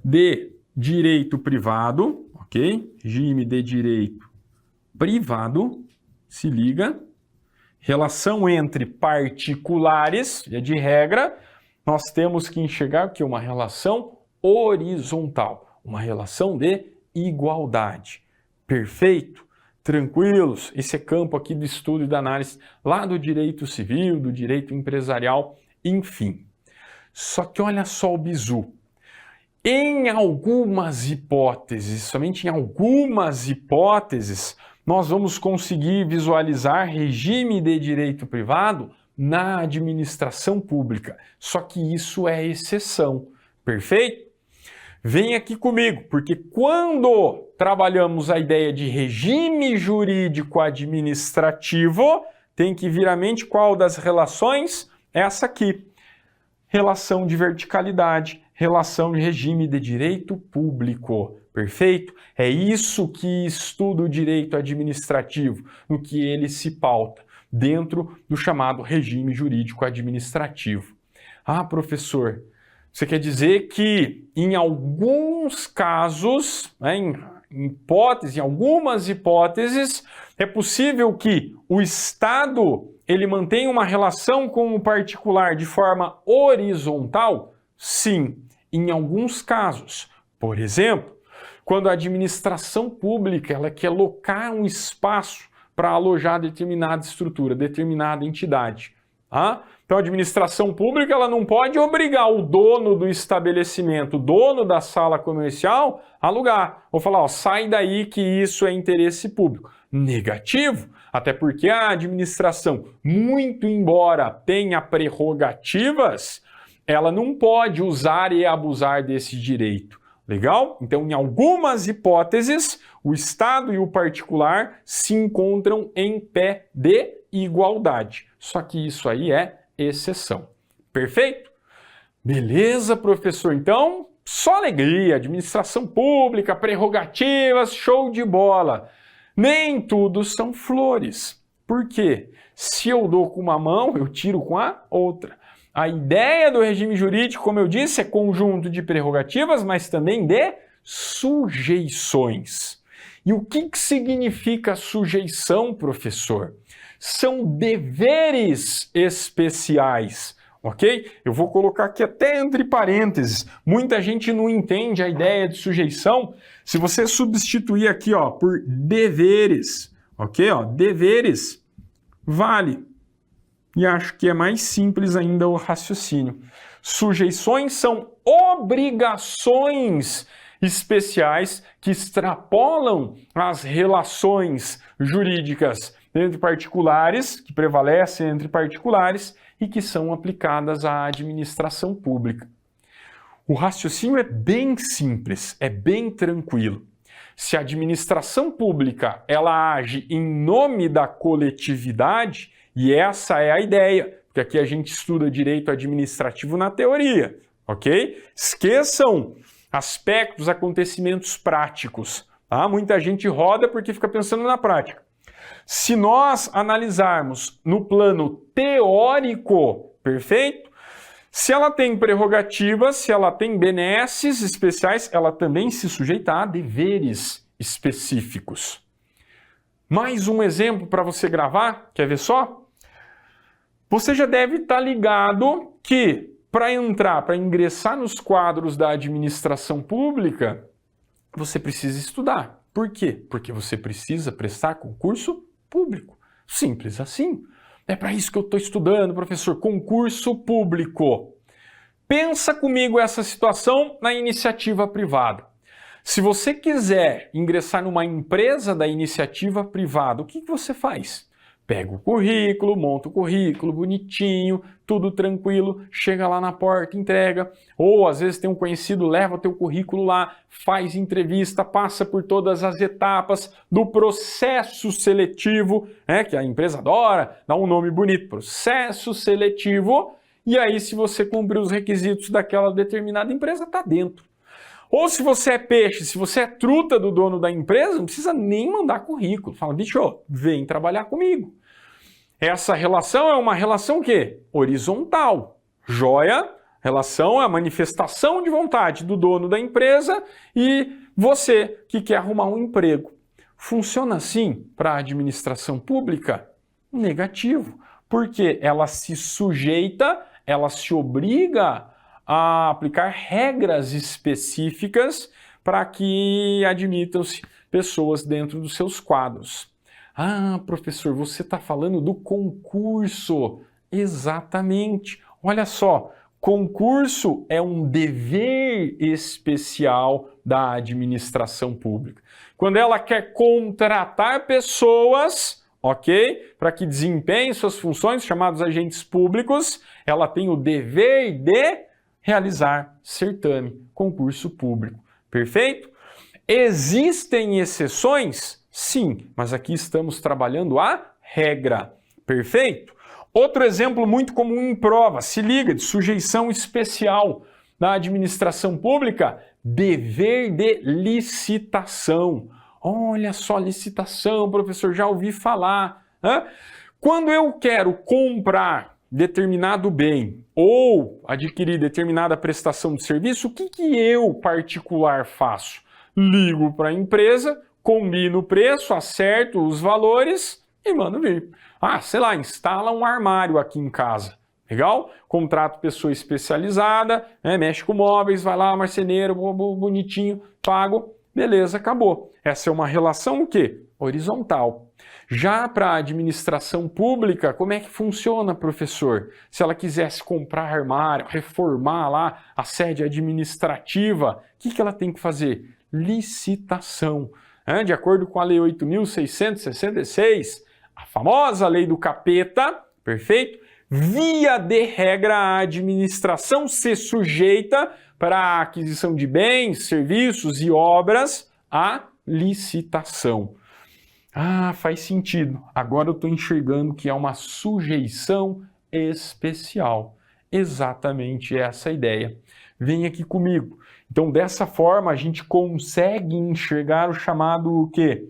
de direito privado, ok? Regime de direito privado, se liga. Relação entre particulares, de regra, nós temos que enxergar que é uma relação horizontal, uma relação de igualdade. Perfeito? Tranquilos? Esse é campo aqui do estudo e da análise lá do direito civil, do direito empresarial, enfim. Só que olha só o bizu. Em algumas hipóteses, somente em algumas hipóteses, nós vamos conseguir visualizar regime de direito privado na administração pública. Só que isso é exceção. Perfeito? Vem aqui comigo, porque quando trabalhamos a ideia de regime jurídico administrativo, tem que vir à mente qual das relações? Essa aqui. Relação de verticalidade, relação de regime de direito público. Perfeito? É isso que estuda o direito administrativo, no que ele se pauta, dentro do chamado regime jurídico administrativo. Ah, professor, você quer dizer que em alguns casos, né, em algumas hipóteses, é possível que o Estado ele mantenha uma relação com o particular de forma horizontal? Sim, em alguns casos. Por exemplo, quando a administração pública ela quer locar um espaço para alojar determinada estrutura, determinada entidade. Tá? Então a administração pública ela não pode obrigar o dono do estabelecimento, o dono da sala comercial, a alugar. Ou falar, ó, sai daí que isso é interesse público. Negativo, até porque a administração, muito embora tenha prerrogativas, ela não pode usar e abusar desse direito. Legal? Então, em algumas hipóteses, o Estado e o particular se encontram em pé de igualdade. Só que isso aí é exceção. Perfeito? Beleza, professor? Então, só alegria, administração pública, prerrogativas, show de bola. Nem tudo são flores. Por quê? Se eu dou com uma mão, eu tiro com a outra. A ideia do regime jurídico, como eu disse, é conjunto de prerrogativas, mas também de sujeições. E o que significa sujeição, professor? São deveres especiais, ok? Eu vou colocar aqui até entre parênteses. Muita gente não entende a ideia de sujeição. Se você substituir aqui, ó, por deveres, ok? Ó, deveres vale. E acho que é mais simples ainda o raciocínio. Sujeições são obrigações especiais que extrapolam as relações jurídicas entre particulares, que prevalecem entre particulares e que são aplicadas à administração pública. O raciocínio é bem simples, é bem tranquilo. Se a administração pública ela age em nome da coletividade, e essa é a ideia, porque aqui a gente estuda direito administrativo na teoria, ok? Esqueçam aspectos, acontecimentos práticos. Tá? Muita gente roda porque fica pensando na prática. Se nós analisarmos no plano teórico, perfeito? Se ela tem prerrogativas, se ela tem benesses especiais, ela também se sujeita a deveres específicos. Mais um exemplo para você gravar, quer ver só? Você já deve estar ligado que para ingressar nos quadros da administração pública, você precisa estudar. Por quê? Porque você precisa prestar concurso público. Simples assim. É para isso que eu estou estudando, professor. Concurso público. Pensa comigo essa situação na iniciativa privada. Se você quiser ingressar numa empresa da iniciativa privada, o que você faz? Pega o currículo, monta o currículo bonitinho, tudo tranquilo, chega lá na porta, entrega. Ou às vezes tem um conhecido, leva o teu currículo lá, faz entrevista, passa por todas as etapas do processo seletivo, que a empresa adora, dá um nome bonito, processo seletivo. E aí, se você cumprir os requisitos daquela determinada empresa, está dentro. Ou se você é peixe, se você é truta do dono da empresa, não precisa nem mandar currículo. Fala, bicho, vem trabalhar comigo. Essa relação é uma relação o quê? Horizontal. Joia? Relação é a manifestação de vontade do dono da empresa e você que quer arrumar um emprego. Funciona assim para a administração pública? Negativo. Porque ela se sujeita, ela se obriga a aplicar regras específicas para que admitam-se pessoas dentro dos seus quadros. Ah, professor, você está falando do concurso. Exatamente. Olha só, concurso é um dever especial da administração pública. Quando ela quer contratar pessoas, ok, para que desempenhem suas funções, chamados agentes públicos, ela tem o dever de realizar certame, concurso público. Perfeito? Existem exceções? Sim, mas aqui estamos trabalhando a regra. Perfeito? Outro exemplo muito comum em prova, se liga, de sujeição especial na administração pública, dever de licitação. Olha só, licitação, professor, já ouvi falar. Quando eu quero comprar determinado bem ou adquirir determinada prestação de serviço, o que eu, particular, faço? Ligo para a empresa, combino o preço, acerto os valores e mando vir. Sei lá, instala um armário aqui em casa. Legal? Contrato pessoa especializada, mexe com móveis, vai lá, marceneiro, bonitinho, pago, beleza, acabou. Essa é uma relação o quê? Horizontal. Já para a administração pública, como é que funciona, professor? Se ela quisesse comprar armário, reformar lá a sede administrativa, o que ela tem que fazer? Licitação. De acordo com a Lei 8.666, a famosa Lei do Capeta, perfeito? Via de regra, a administração se sujeita para a aquisição de bens, serviços e obras à licitação. Ah, faz sentido. Agora eu estou enxergando que é uma sujeição especial. Exatamente essa ideia. Vem aqui comigo. Então, dessa forma, a gente consegue enxergar o chamado o quê?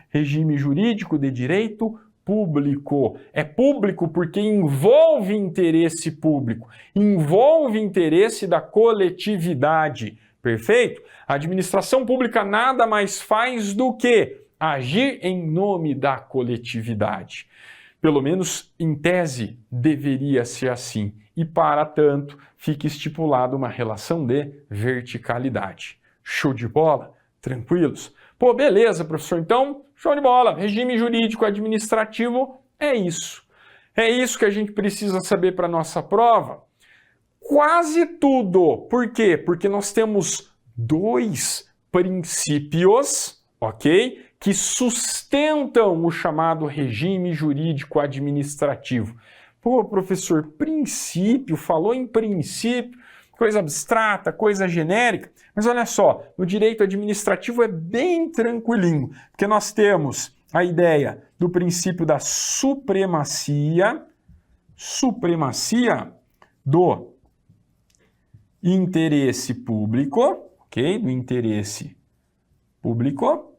Regime jurídico de direito público. É público porque envolve interesse público, envolve interesse da coletividade. Perfeito? A administração pública nada mais faz do que agir em nome da coletividade. Pelo menos em tese deveria ser assim. E para tanto, fica estipulada uma relação de verticalidade. Show de bola? Tranquilos? Pô, beleza, professor. Então, show de bola. Regime jurídico administrativo é isso. É isso que a gente precisa saber para a nossa prova. Quase tudo. Por quê? Porque nós temos dois princípios, ok? Que sustentam o chamado regime jurídico administrativo. Pô, professor, princípio, falou em princípio, coisa abstrata, coisa genérica, mas olha só, no direito administrativo é bem tranquilinho, porque nós temos a ideia do princípio da supremacia do interesse público, ok? Do interesse público,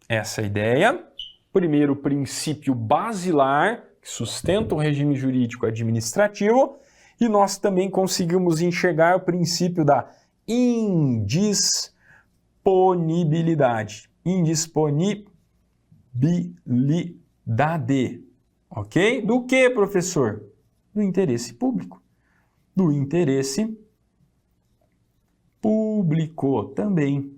essa ideia. Primeiro princípio basilar, que sustenta o regime jurídico administrativo, e nós também conseguimos enxergar o princípio da indisponibilidade. Indisponibilidade, ok? Do que, professor? Do interesse público. Do interesse público também.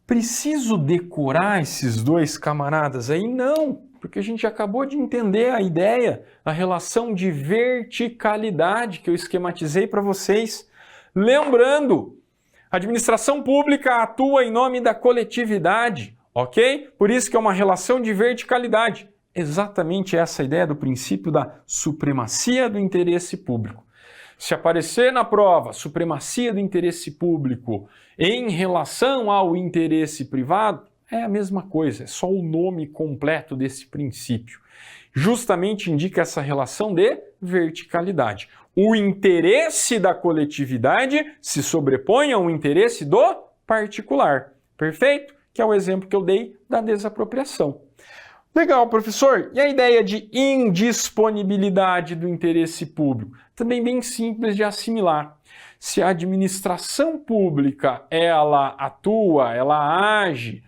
Preciso decorar esses dois camaradas aí? Não, porque a gente acabou de entender a ideia, a relação de verticalidade que eu esquematizei para vocês. Lembrando, a administração pública atua em nome da coletividade, ok? Por isso que é uma relação de verticalidade. Exatamente essa ideia do princípio da supremacia do interesse público. Se aparecer na prova supremacia do interesse público em relação ao interesse privado, é a mesma coisa, é só o nome completo desse princípio. Justamente indica essa relação de verticalidade. O interesse da coletividade se sobrepõe ao interesse do particular. Perfeito? Que é o exemplo que eu dei da desapropriação. Legal, professor. E a ideia de indisponibilidade do interesse público? Também bem simples de assimilar. Se a administração pública, ela atua, ela age,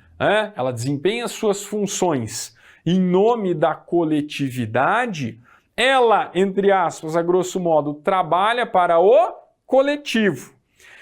ela desempenha suas funções em nome da coletividade, ela, entre aspas, a grosso modo, trabalha para o coletivo.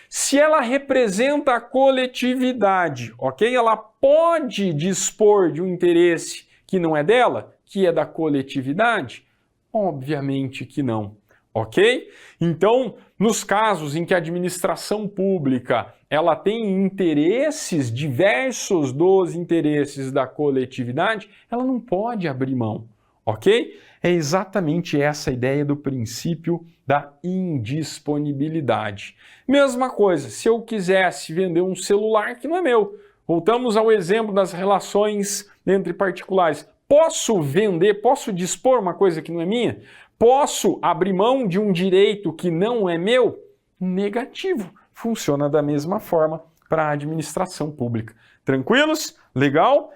Se ela representa a coletividade, ok? Ela pode dispor de um interesse que não é dela, que é da coletividade? Obviamente que não, ok? Então, nos casos em que a administração pública ela tem interesses diversos dos interesses da coletividade, ela não pode abrir mão, ok? É exatamente essa a ideia do princípio da indisponibilidade. Mesma coisa, se eu quisesse vender um celular que não é meu, voltamos ao exemplo das relações entre particulares. Posso vender, posso dispor uma coisa que não é minha? Posso abrir mão de um direito que não é meu? Negativo. Funciona da mesma forma para a administração pública. Tranquilos? Legal?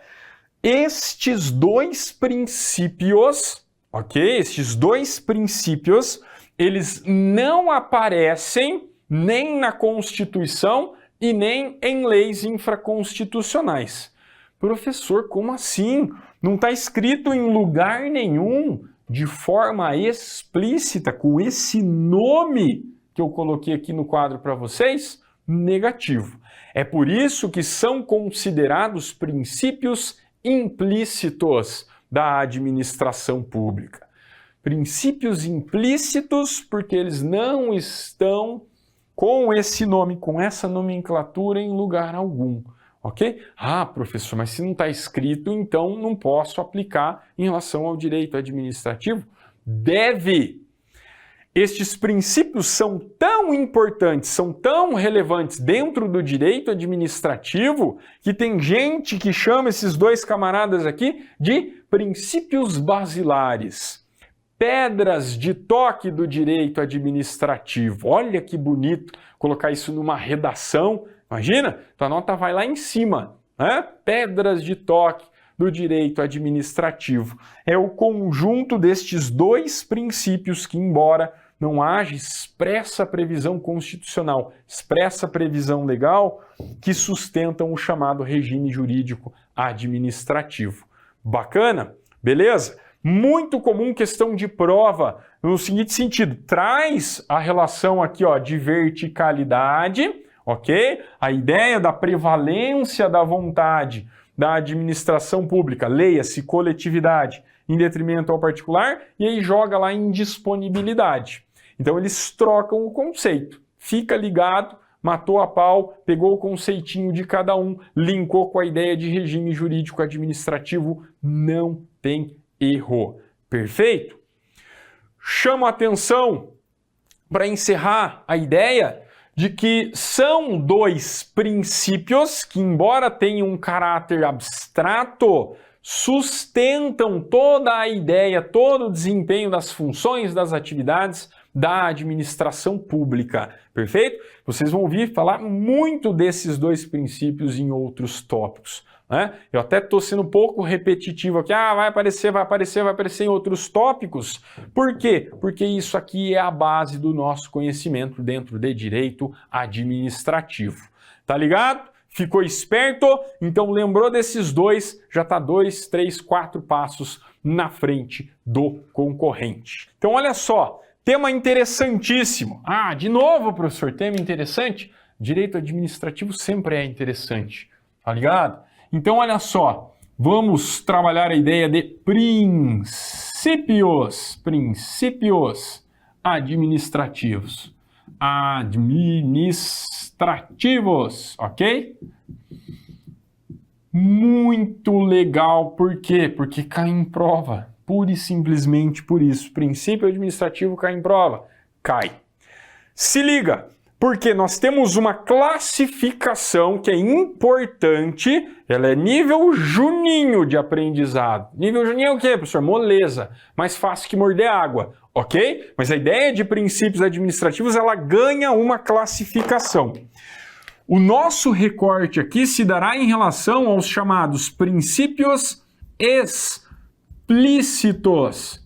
Estes dois princípios, ok? Estes dois princípios, eles não aparecem nem na Constituição e nem em leis infraconstitucionais. Professor, como assim? Não está escrito em lugar nenhum, de forma explícita, com esse nome que eu coloquei aqui no quadro para vocês? Negativo. É por isso que são considerados princípios implícitos da administração pública. Princípios implícitos porque eles não estão com esse nome, com essa nomenclatura em lugar algum. Ok? Ah, professor, mas se não está escrito, então não posso aplicar em relação ao direito administrativo? Deve! Estes princípios são tão importantes, são tão relevantes dentro do direito administrativo que tem gente que chama esses dois camaradas aqui de princípios basilares. Pedras de toque do direito administrativo. Olha que bonito colocar isso numa redação. Imagina, tua nota vai lá em cima, né? Pedras de toque do direito administrativo. É o conjunto destes dois princípios que, embora não haja expressa previsão constitucional, expressa previsão legal, que sustentam o chamado regime jurídico administrativo. Bacana? Beleza? Muito comum questão de prova no seguinte sentido, traz a relação aqui ó, de verticalidade, ok? A ideia da prevalência da vontade da administração pública, leia-se coletividade, em detrimento ao particular, e aí joga lá em disponibilidade. Então eles trocam o conceito, fica ligado, matou a pau, pegou o conceitinho de cada um, linkou com a ideia de regime jurídico administrativo, não tem erro. Perfeito? Chamo a atenção para encerrar a ideia de que são dois princípios que, embora tenham um caráter abstrato, sustentam toda a ideia, todo o desempenho das funções, das atividades da administração pública. Perfeito? Vocês vão ouvir falar muito desses dois princípios em outros tópicos. Né? Eu até estou sendo um pouco repetitivo aqui, vai aparecer em outros tópicos. Por quê? Porque isso aqui é a base do nosso conhecimento dentro de direito administrativo. Tá ligado? Ficou esperto? Então lembrou desses dois, já está 2, 3, 4 passos na frente do concorrente. Então olha só, tema interessantíssimo. De novo, professor, tema interessante? Direito administrativo sempre é interessante, tá ligado? Então, olha só, vamos trabalhar a ideia de princípios administrativos. Ok? Muito legal, por quê? Porque cai em prova, pura e simplesmente por isso. Princípio administrativo cai em prova, cai. Se liga! Porque nós temos uma classificação que é importante, ela é nível juninho de aprendizado. Nível juninho é o quê, professor? Moleza, mais fácil que morder água, ok? Mas a ideia de princípios administrativos, ela ganha uma classificação. O nosso recorte aqui se dará em relação aos chamados princípios explícitos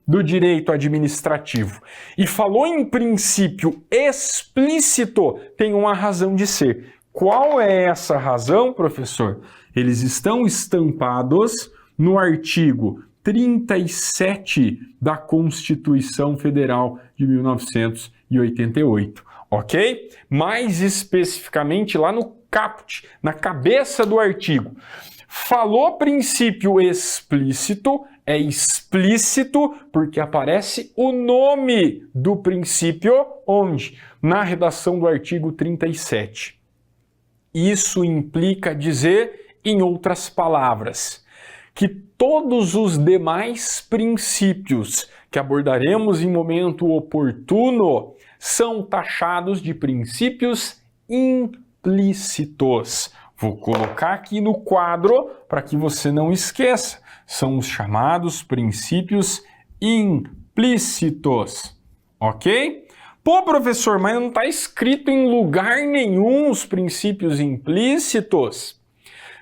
do direito administrativo. E falou em princípio explícito, tem uma razão de ser. Qual é essa razão, professor? Eles estão estampados no artigo 37 da Constituição Federal de 1988, ok? Mais especificamente lá no caput, na cabeça do artigo. Falou princípio explícito, é explícito porque aparece o nome do princípio, onde? Na redação do artigo 37. Isso implica dizer, em outras palavras, que todos os demais princípios que abordaremos em momento oportuno são taxados de princípios implícitos. Vou colocar aqui no quadro para que você não esqueça. São os chamados princípios implícitos, ok? Pô, professor, mas não está escrito em lugar nenhum os princípios implícitos.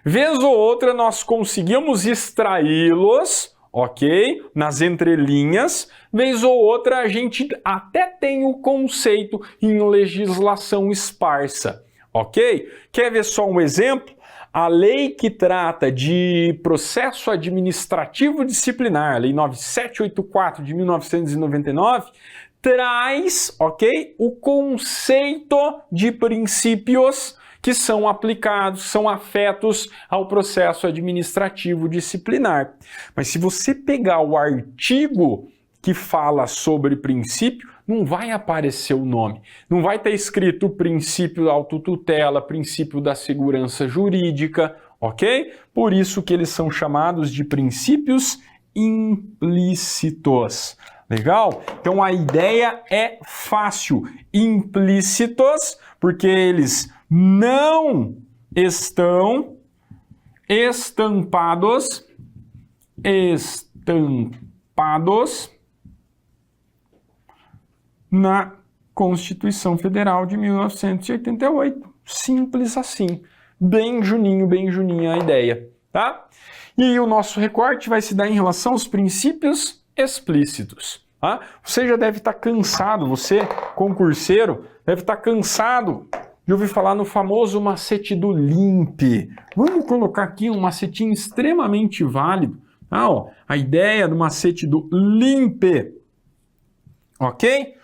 Vez ou outra nós conseguimos extraí-los, ok? Nas entrelinhas. Vez ou outra a gente até tem o conceito em legislação esparsa, ok? Quer ver só um exemplo? A lei que trata de processo administrativo disciplinar, a Lei 9784 de 1999, traz, ok, o conceito de princípios que são aplicados, são afetos ao processo administrativo disciplinar. Mas se você pegar o artigo que fala sobre princípio, não vai aparecer o nome. Não vai estar escrito o princípio da autotutela, princípio da segurança jurídica, ok? Por isso que eles são chamados de princípios implícitos. Legal? Então a ideia é fácil. Implícitos, porque eles não estão estampados na Constituição Federal de 1988. Simples assim. Bem juninho a ideia, tá? E aí o nosso recorte vai se dar em relação aos princípios explícitos. Tá? Você já deve estar cansado, você, concurseiro, deve estar cansado de ouvir falar no famoso macete do LIMP. Vamos colocar aqui um macetinho extremamente válido. Tá, ó, a ideia do macete do LIMP. Ok?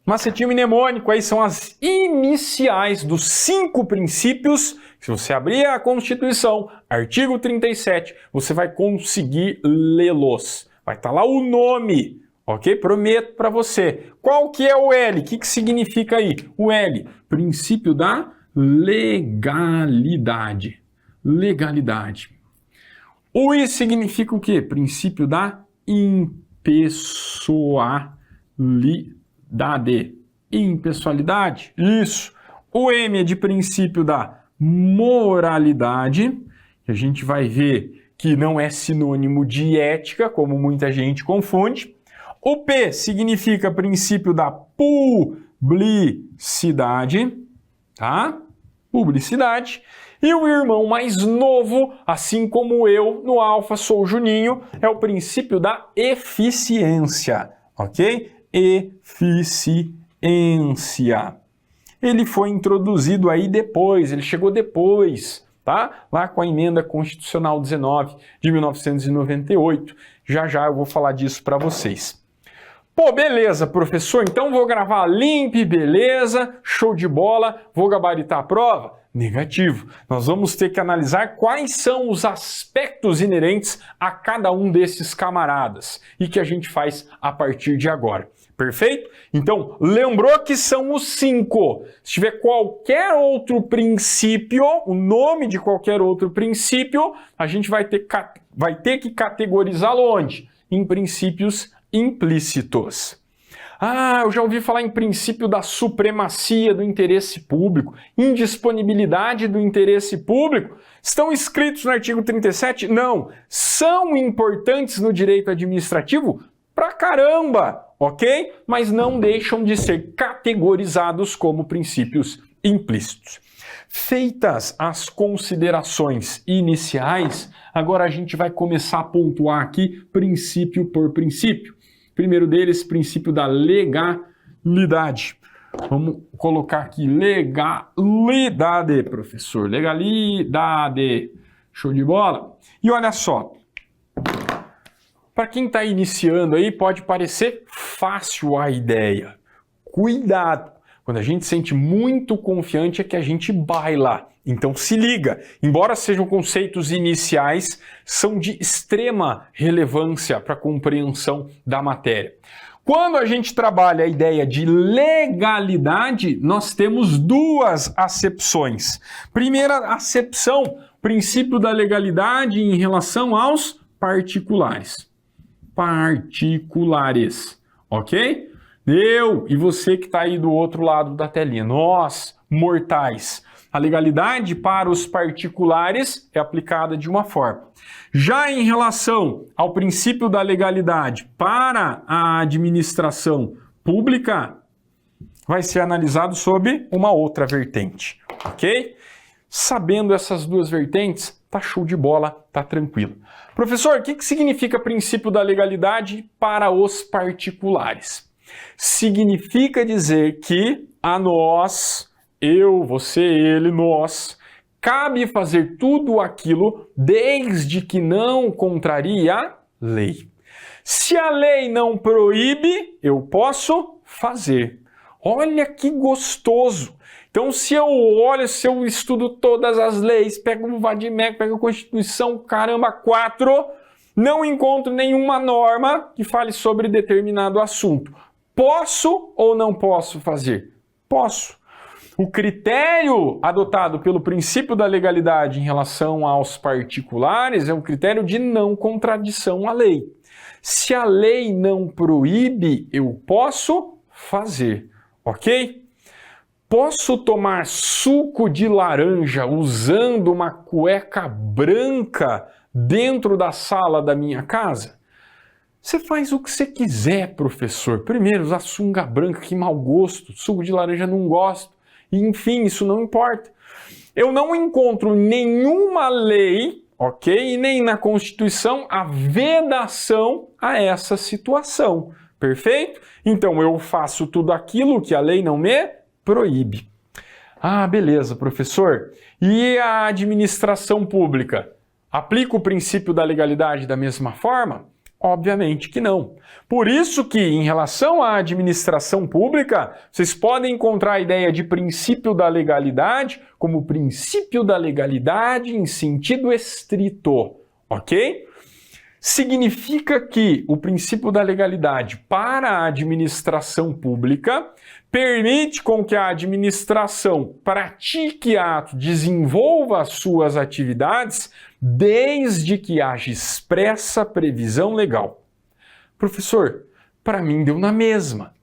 Macetinho mnemônico aí são as iniciais dos 5 princípios. Se você abrir a Constituição, artigo 37, você vai conseguir lê-los. Vai estar lá o nome, ok? Prometo para você. Qual que é o L? O que significa aí? O L, princípio da legalidade. Legalidade. O I significa o quê? Princípio da impessoalidade. Impessoalidade? Isso. O M é de princípio da moralidade, que a gente vai ver que não é sinônimo de ética, como muita gente confunde. O P significa princípio da publicidade, tá? Publicidade. E o irmão mais novo, assim como eu no Alfa sou o Juninho, é o princípio da eficiência, ok? Eficiência. Ele foi introduzido aí depois, ele chegou depois, tá? Lá com a Emenda Constitucional 19 de 1998. Já eu vou falar disso para vocês. Pô, beleza, professor, então vou gravar LIMP, beleza, show de bola, vou gabaritar a prova? Negativo. Nós vamos ter que analisar quais são os aspectos inerentes a cada um desses camaradas e que a gente faz a partir de agora. Perfeito? Então, lembrou que são os 5. Se tiver qualquer outro princípio, o nome de qualquer outro princípio, a gente vai ter que categorizá-lo onde? Em princípios implícitos. Ah, eu já ouvi falar em princípio da supremacia do interesse público, indisponibilidade do interesse público. Estão escritos no artigo 37? Não. São importantes no direito administrativo? Pra caramba, ok? Mas não deixam de ser categorizados como princípios implícitos. Feitas as considerações iniciais, agora a gente vai começar a pontuar aqui princípio por princípio. Primeiro deles, princípio da legalidade. Vamos colocar aqui legalidade, professor. Legalidade. Show de bola? E olha só. Para quem está iniciando aí, pode parecer fácil a ideia. Cuidado! Quando a gente se sente muito confiante é que a gente baila. Então se liga, embora sejam conceitos iniciais, são de extrema relevância para a compreensão da matéria. Quando a gente trabalha a ideia de legalidade, nós temos 2 acepções. Primeira acepção, princípio da legalidade em relação aos particulares. Particulares, ok? Eu e você que está aí do outro lado da telinha, nós, mortais. A legalidade para os particulares é aplicada de uma forma. Já em relação ao princípio da legalidade para a administração pública, vai ser analisado sob uma outra vertente, ok? Sabendo essas 2 vertentes, tá show de bola, tá tranquilo. Professor, o que significa princípio da legalidade para os particulares? Significa dizer que a nós, eu, você, ele, nós, cabe fazer tudo aquilo desde que não contrarie a lei. Se a lei não proíbe, eu posso fazer. Olha que gostoso! Então, se eu estudo todas as leis, pego o Vadimek, pego a Constituição, caramba, 4, não encontro nenhuma norma que fale sobre determinado assunto. Posso ou não posso fazer? Posso. O critério adotado pelo princípio da legalidade em relação aos particulares é um critério de não contradição à lei. Se a lei não proíbe, eu posso fazer, ok? Posso tomar suco de laranja usando uma cueca branca dentro da sala da minha casa? Você faz o que você quiser, professor. Primeiro, usar sunga branca, que mau gosto. Suco de laranja não gosto. Enfim, isso não importa. Eu não encontro nenhuma lei, ok? E nem na Constituição a vedação a essa situação. Perfeito? Então eu faço tudo aquilo que a lei não me proíbe. Ah, beleza, professor. E a administração pública? Aplica o princípio da legalidade da mesma forma? Obviamente que não. Por isso que, em relação à administração pública, vocês podem encontrar a ideia de princípio da legalidade como princípio da legalidade em sentido estrito, ok? Significa que o princípio da legalidade para a administração pública permite com que a administração pratique ato, desenvolva as suas atividades, desde que haja expressa previsão legal. Professor, para mim deu na mesma.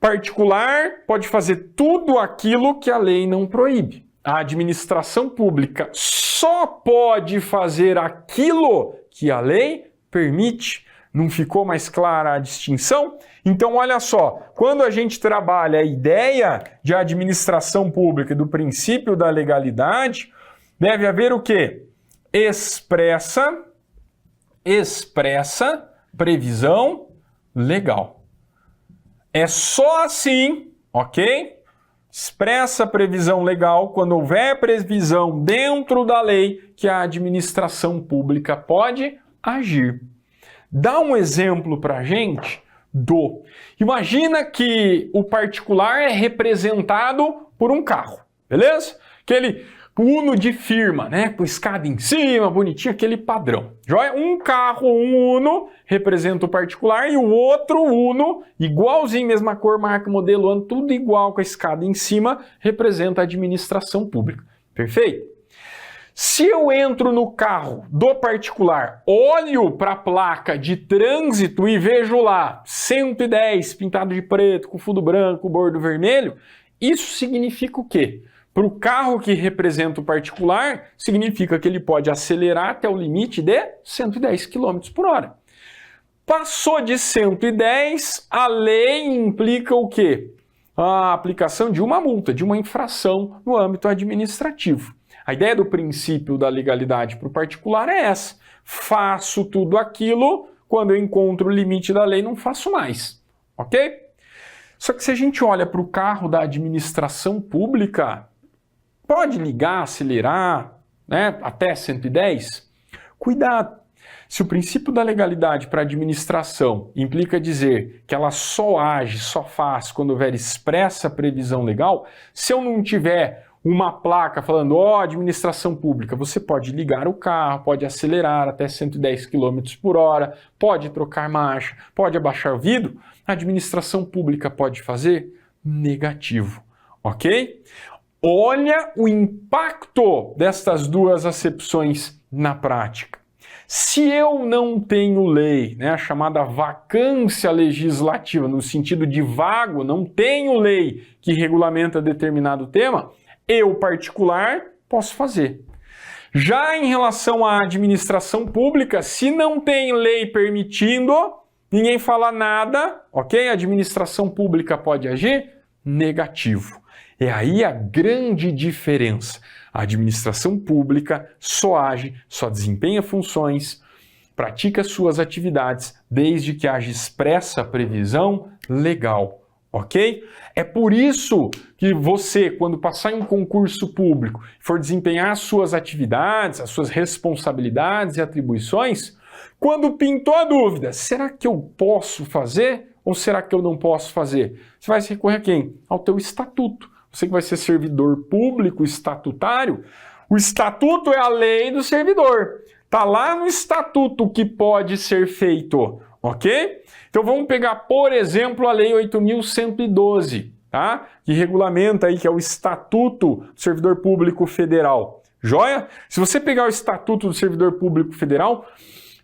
Particular pode fazer tudo aquilo que a lei não proíbe. A administração pública só pode fazer aquilo que a lei permite. Não ficou mais clara a distinção? Então, olha só, quando a gente trabalha a ideia de administração pública e do princípio da legalidade, deve haver o quê? Expressa previsão legal. É só assim, ok? Expressa previsão legal, quando houver previsão dentro da lei, que a administração pública pode agir. Dá um exemplo para a gente Imagina que o particular é representado por um carro, beleza? Aquele Uno de firma, né? Com escada em cima, bonitinho, aquele padrão. Joia? Um carro, um Uno, representa o particular e o outro Uno, igualzinho, mesma cor, marca, modelo, ano, tudo igual com a escada em cima, representa a administração pública. Perfeito? Se eu entro no carro do particular, olho para a placa de trânsito e vejo lá 110 pintado de preto, com fundo branco, bordo vermelho, isso significa o quê? Para o carro que representa o particular, significa que ele pode acelerar até o limite de 110 km por hora. Passou de 110, a lei implica o quê? A aplicação de uma multa, de uma infração no âmbito administrativo. A ideia do princípio da legalidade para o particular é essa. Faço tudo aquilo, quando eu encontro o limite da lei, não faço mais. Ok? Só que se a gente olha para o carro da administração pública, pode ligar, acelerar, né, até 110? Cuidado! Se o princípio da legalidade para a administração implica dizer que ela só age, só faz quando houver expressa previsão legal, se eu não tiver uma placa falando, administração pública, você pode ligar o carro, pode acelerar até 110 km por hora, pode trocar marcha, pode abaixar o vidro, a administração pública pode fazer? Negativo, ok? Olha o impacto destas duas acepções na prática. Se eu não tenho lei, né, a chamada vacância legislativa, no sentido de vago, não tenho lei que regulamenta determinado tema, eu, particular, posso fazer. Já em relação à administração pública, se não tem lei permitindo, ninguém fala nada, ok? A administração pública pode agir? Negativo. É aí a grande diferença. A administração pública só age, só desempenha funções, pratica suas atividades, desde que haja expressa previsão legal. Ok? É por isso que você, quando passar em um concurso público, for desempenhar as suas atividades, as suas responsabilidades e atribuições, quando pintou a dúvida, será que eu posso fazer ou será que eu não posso fazer? Você vai se recorrer a quem? Ao teu estatuto. Você que vai ser servidor público estatutário, o estatuto é a lei do servidor. Está lá no estatuto o que pode ser feito. Ok? Então vamos pegar, por exemplo, a Lei 8.112, tá? Que regulamenta aí, que é o Estatuto do Servidor Público Federal. Joia? Se você pegar o Estatuto do Servidor Público Federal,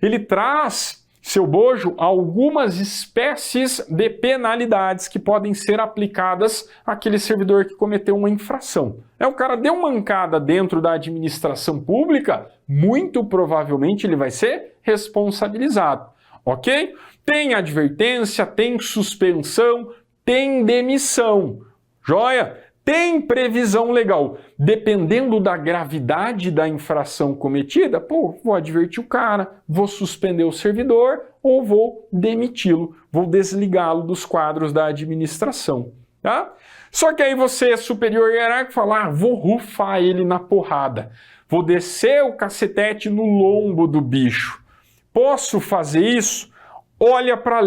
ele traz seu bojo, algumas espécies de penalidades que podem ser aplicadas àquele servidor que cometeu uma infração. O cara deu mancada dentro da administração pública, muito provavelmente ele vai ser responsabilizado, ok? Tem advertência, tem suspensão, tem demissão, joia? Tem previsão legal. Dependendo da gravidade da infração cometida, vou advertir o cara, vou suspender o servidor ou vou demiti-lo, vou desligá-lo dos quadros da administração, tá? Só que aí você, superior hierárquico, fala, vou rufar ele na porrada, vou descer o cacetete no lombo do bicho. Posso fazer isso? Olha para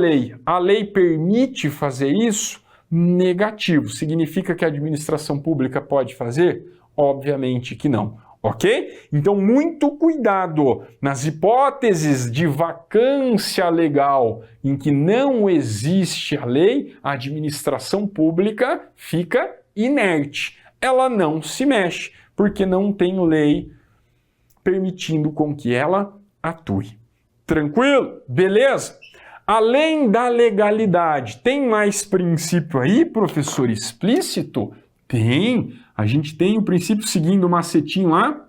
a lei permite fazer isso? Negativo. Significa que a administração pública pode fazer? Obviamente que não, ok? Então, muito cuidado nas hipóteses de vacância legal em que não existe a lei, a administração pública fica inerte. Ela não se mexe, porque não tem lei permitindo com que ela atue. Tranquilo? Beleza? Além da legalidade, tem mais princípio aí, professor, explícito? Tem. A gente tem o princípio, seguindo o macetinho lá,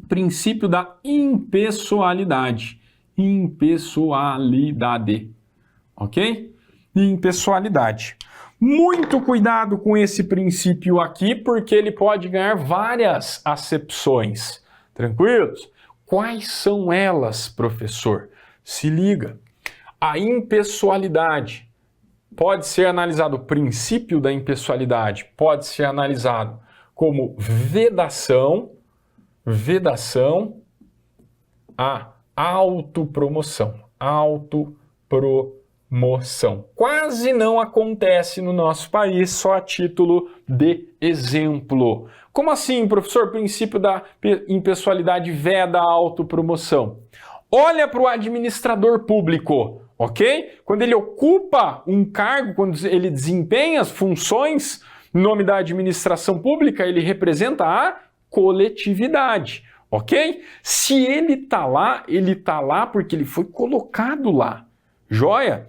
princípio da impessoalidade. Impessoalidade. Ok? Impessoalidade. Muito cuidado com esse princípio aqui, porque ele pode ganhar várias acepções. Tranquilos? Quais são elas, professor? Se liga. A impessoalidade pode ser analisado, o princípio da impessoalidade pode ser analisado como vedação a autopromoção. Quase não acontece no nosso país, só a título de exemplo. Como assim, professor? O princípio da impessoalidade veda a autopromoção. Olha para o administrador público, ok? Quando ele ocupa um cargo, quando ele desempenha as funções em nome da administração pública, ele representa a coletividade, ok? Se ele está lá porque ele foi colocado lá, joia?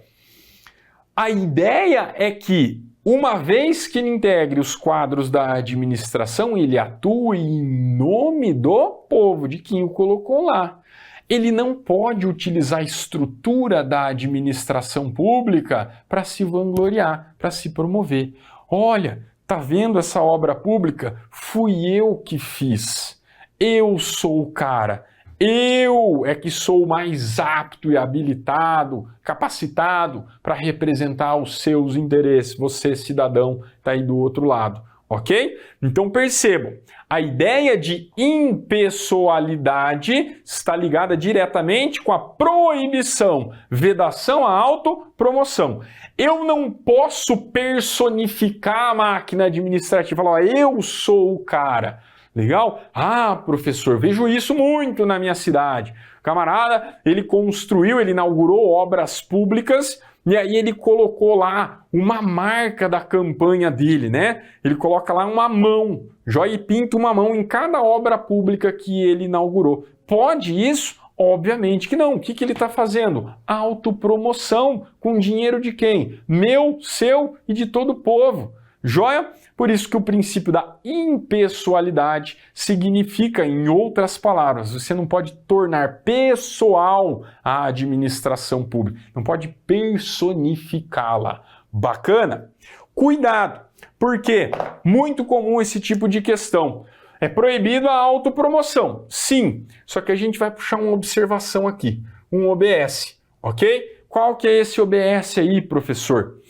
A ideia é que, uma vez que ele integre os quadros da administração, ele atue em nome do povo, de quem o colocou lá. Ele não pode utilizar a estrutura da administração pública para se vangloriar, para se promover. Olha, tá vendo essa obra pública? Fui eu que fiz. Eu sou o cara. Eu é que sou mais apto e habilitado, capacitado para representar os seus interesses. Você, cidadão, está aí do outro lado. Ok? Então percebam, a ideia de impessoalidade está ligada diretamente com a proibição, vedação à autopromoção. Eu não posso personificar a máquina administrativa, falar, eu sou o cara. Legal? Ah, professor, vejo isso muito na minha cidade. O camarada, ele inaugurou obras públicas. E aí ele colocou lá uma marca da campanha dele, né? Ele coloca lá uma mão, joia e pinta uma mão em cada obra pública que ele inaugurou. Pode isso? Obviamente que não. O que ele está fazendo? Autopromoção com dinheiro de quem? Meu, seu e de todo o povo. Joia? Por isso que o princípio da impessoalidade significa, em outras palavras, você não pode tornar pessoal a administração pública, não pode personificá-la. Bacana? Cuidado, porque muito comum esse tipo de questão. É proibido a autopromoção, sim, só que a gente vai puxar uma observação aqui, um OBS, ok? Qual que é esse OBS aí, professor?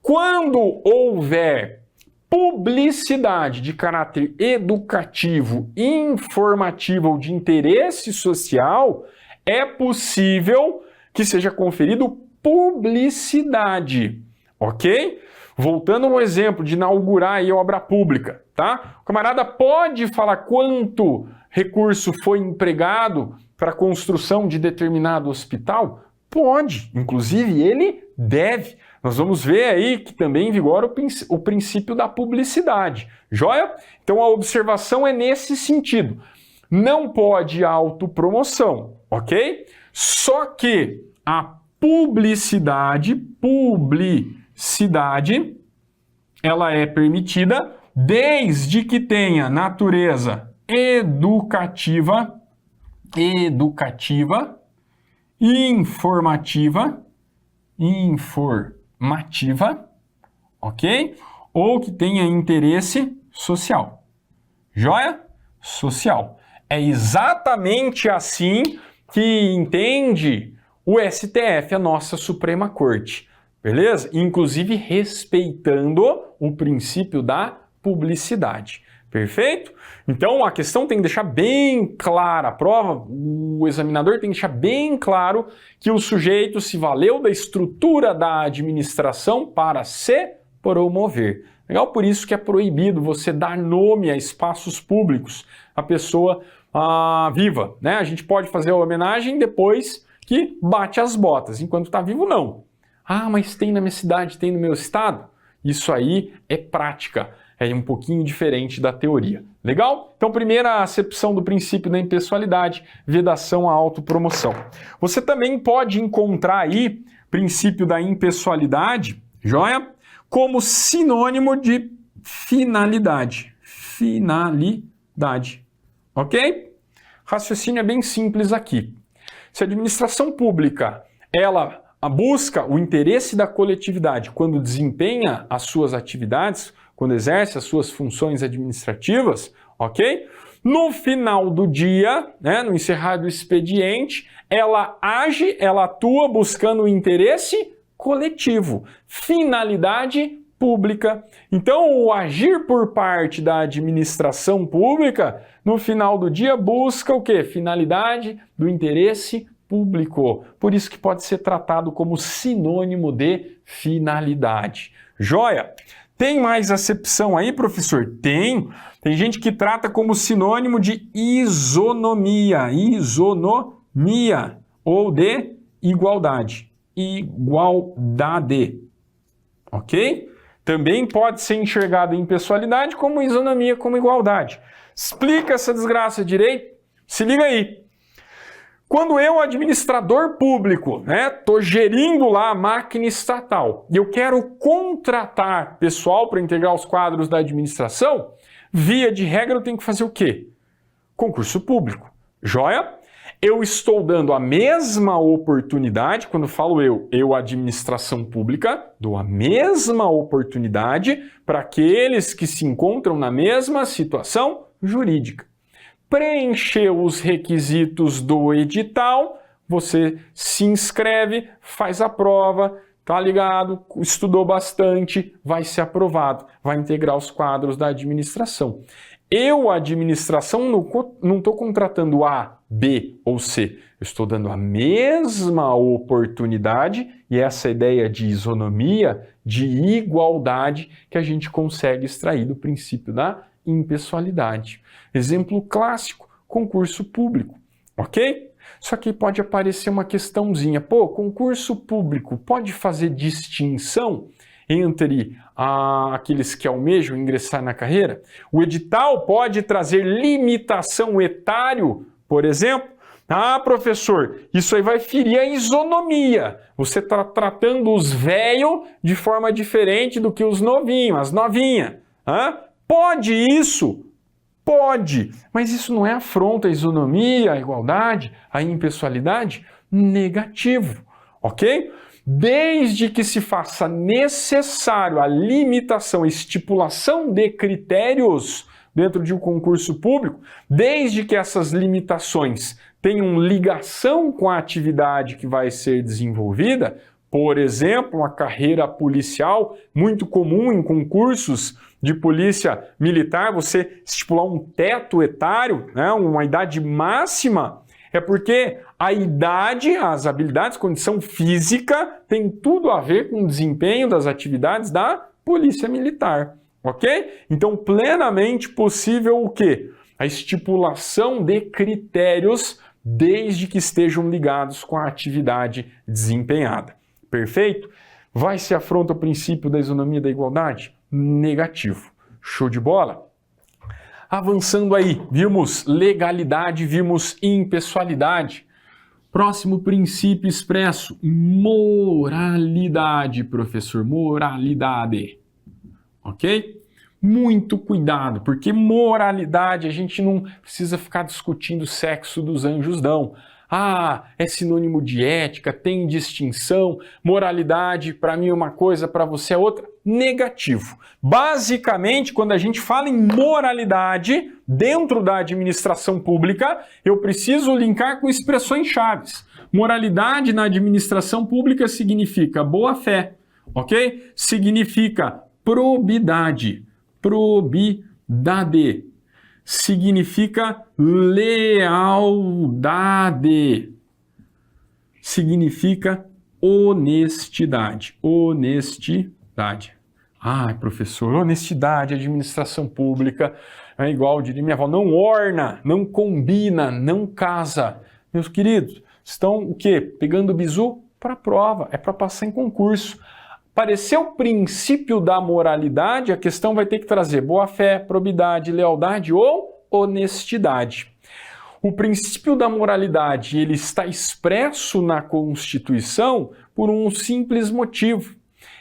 Quando houver publicidade de caráter educativo, informativo ou de interesse social, é possível que seja conferido publicidade, ok? Voltando no exemplo de inaugurar aí obra pública, tá? O camarada pode falar quanto recurso foi empregado para a construção de determinado hospital? Pode, inclusive ele deve. Nós vamos ver aí que também vigora o princípio da publicidade, joia? Então a observação é nesse sentido. Não pode autopromoção, ok? Só que a publicidade, ela é permitida desde que tenha natureza educativa, informativa, ok? Ou que tenha interesse social. Joia? Social. É exatamente assim que entende o STF, a nossa Suprema Corte. Beleza? Inclusive respeitando o princípio da publicidade. Perfeito? Então a questão tem que deixar bem clara, a prova, o examinador tem que deixar bem claro que o sujeito se valeu da estrutura da administração para se promover. Legal? Por isso que é proibido você dar nome a espaços públicos, a pessoa viva, né? A gente pode fazer a homenagem depois que bate as botas, enquanto está vivo não. Ah, mas tem na minha cidade, tem no meu estado? Isso aí é prática, é um pouquinho diferente da teoria. Legal? Então, primeira acepção do princípio da impessoalidade, vedação à autopromoção. Você também pode encontrar aí princípio da impessoalidade, joia? Como sinônimo de finalidade. Ok? Raciocínio é bem simples aqui. Se a administração pública, ela busca o interesse da coletividade quando desempenha as suas atividades, quando exerce as suas funções administrativas, ok? No final do dia, né, no encerrar do expediente, ela age, ela atua buscando o interesse coletivo, finalidade pública. Então, o agir por parte da administração pública, no final do dia, busca o quê? Finalidade do interesse público. Por isso que pode ser tratado como sinônimo de finalidade. Joia? Tem mais acepção aí, professor? Tem. Tem gente que trata como sinônimo de isonomia, ou de igualdade. Ok? Também pode ser enxergado em pessoalidade como isonomia, como igualdade. Explica essa desgraça direito? Se liga aí. Quando eu, administrador público, né, tô gerindo lá a máquina estatal e eu quero contratar pessoal para integrar os quadros da administração, via de regra eu tenho que fazer o quê? Concurso público. Joia? Eu estou dando a mesma oportunidade, quando falo eu administração pública, dou a mesma oportunidade para aqueles que se encontram na mesma situação jurídica. Preencheu os requisitos do edital, você se inscreve, faz a prova, tá ligado, estudou bastante, vai ser aprovado, vai integrar os quadros da administração. Eu, administração, não estou contratando A, B ou C. Eu estou dando a mesma oportunidade e essa ideia de isonomia, de igualdade, que a gente consegue extrair do princípio da impessoalidade. Exemplo clássico, concurso público, ok? Só que pode aparecer uma questãozinha. Pô, concurso público pode fazer distinção entre aqueles que almejam ingressar na carreira? O edital pode trazer limitação etário, por exemplo? Ah, professor, isso aí vai ferir a isonomia. Você está tratando os velhos de forma diferente do que os novinhos, as novinhas. Pode isso? Pode, mas isso não é afronta à isonomia, à igualdade, à impessoalidade? Negativo, ok? Desde que se faça necessário a limitação, a estipulação de critérios dentro de um concurso público, desde que essas limitações tenham ligação com a atividade que vai ser desenvolvida, por exemplo, uma carreira policial, muito comum em concursos de polícia militar, você estipular um teto etário, né, uma idade máxima, é porque a idade, as habilidades, condição física tem tudo a ver com o desempenho das atividades da polícia militar, ok? Então, plenamente possível o quê? A estipulação de critérios desde que estejam ligados com a atividade desempenhada. Perfeito? Vai se afronta o princípio da isonomia da igualdade? Negativo. Show de bola? Avançando aí, vimos legalidade, vimos impessoalidade. Próximo princípio expresso, moralidade, professor, moralidade. Ok? Muito cuidado, porque moralidade a gente não precisa ficar discutindo o sexo dos anjos, não. Ah, é sinônimo de ética, tem distinção, moralidade para mim é uma coisa, para você é outra. Negativo. Basicamente, quando a gente fala em moralidade dentro da administração pública, eu preciso linkar com expressões chaves. Moralidade na administração pública significa boa-fé, ok? Significa probidade. Probidade significa lealdade, significa honestidade. Honestidade. Ai, professor, honestidade, administração pública é igual, diria minha avó, não orna, não combina, não casa. Meus queridos, estão o quê? Pegando o bizu para a prova, é para passar em concurso. Apareceu o princípio da moralidade, a questão vai ter que trazer boa-fé, probidade, lealdade ou honestidade. O princípio da moralidade ele está expresso na Constituição por um simples motivo.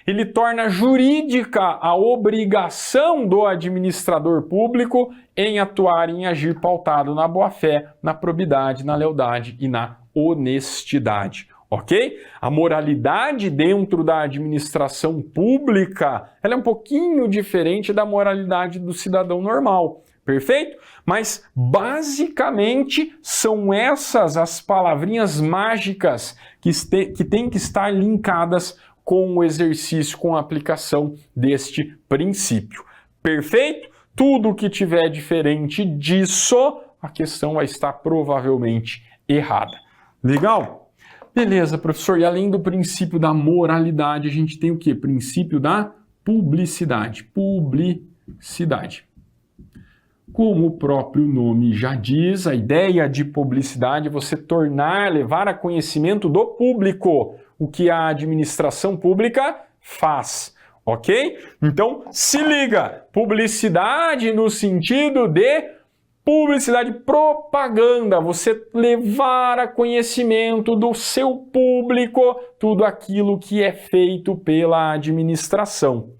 Ele torna jurídica a obrigação do administrador público em atuar, em agir pautado na boa-fé, na probidade, na lealdade e na honestidade. Ok? A moralidade dentro da administração pública, ela é um pouquinho diferente da moralidade do cidadão normal, perfeito? Mas, basicamente, são essas as palavrinhas mágicas que têm que estar linkadas com o exercício, com a aplicação deste princípio. Perfeito? Tudo que tiver diferente disso, a questão vai estar provavelmente errada. Legal? Beleza, professor. E além do princípio da moralidade, a gente tem o quê? Princípio da publicidade. Publicidade. Como o próprio nome já diz, a ideia de publicidade é você levar a conhecimento do público o que a administração pública faz. Ok? Então, se liga. Publicidade no sentido de publicidade, propaganda, você levar a conhecimento do seu público tudo aquilo que é feito pela administração.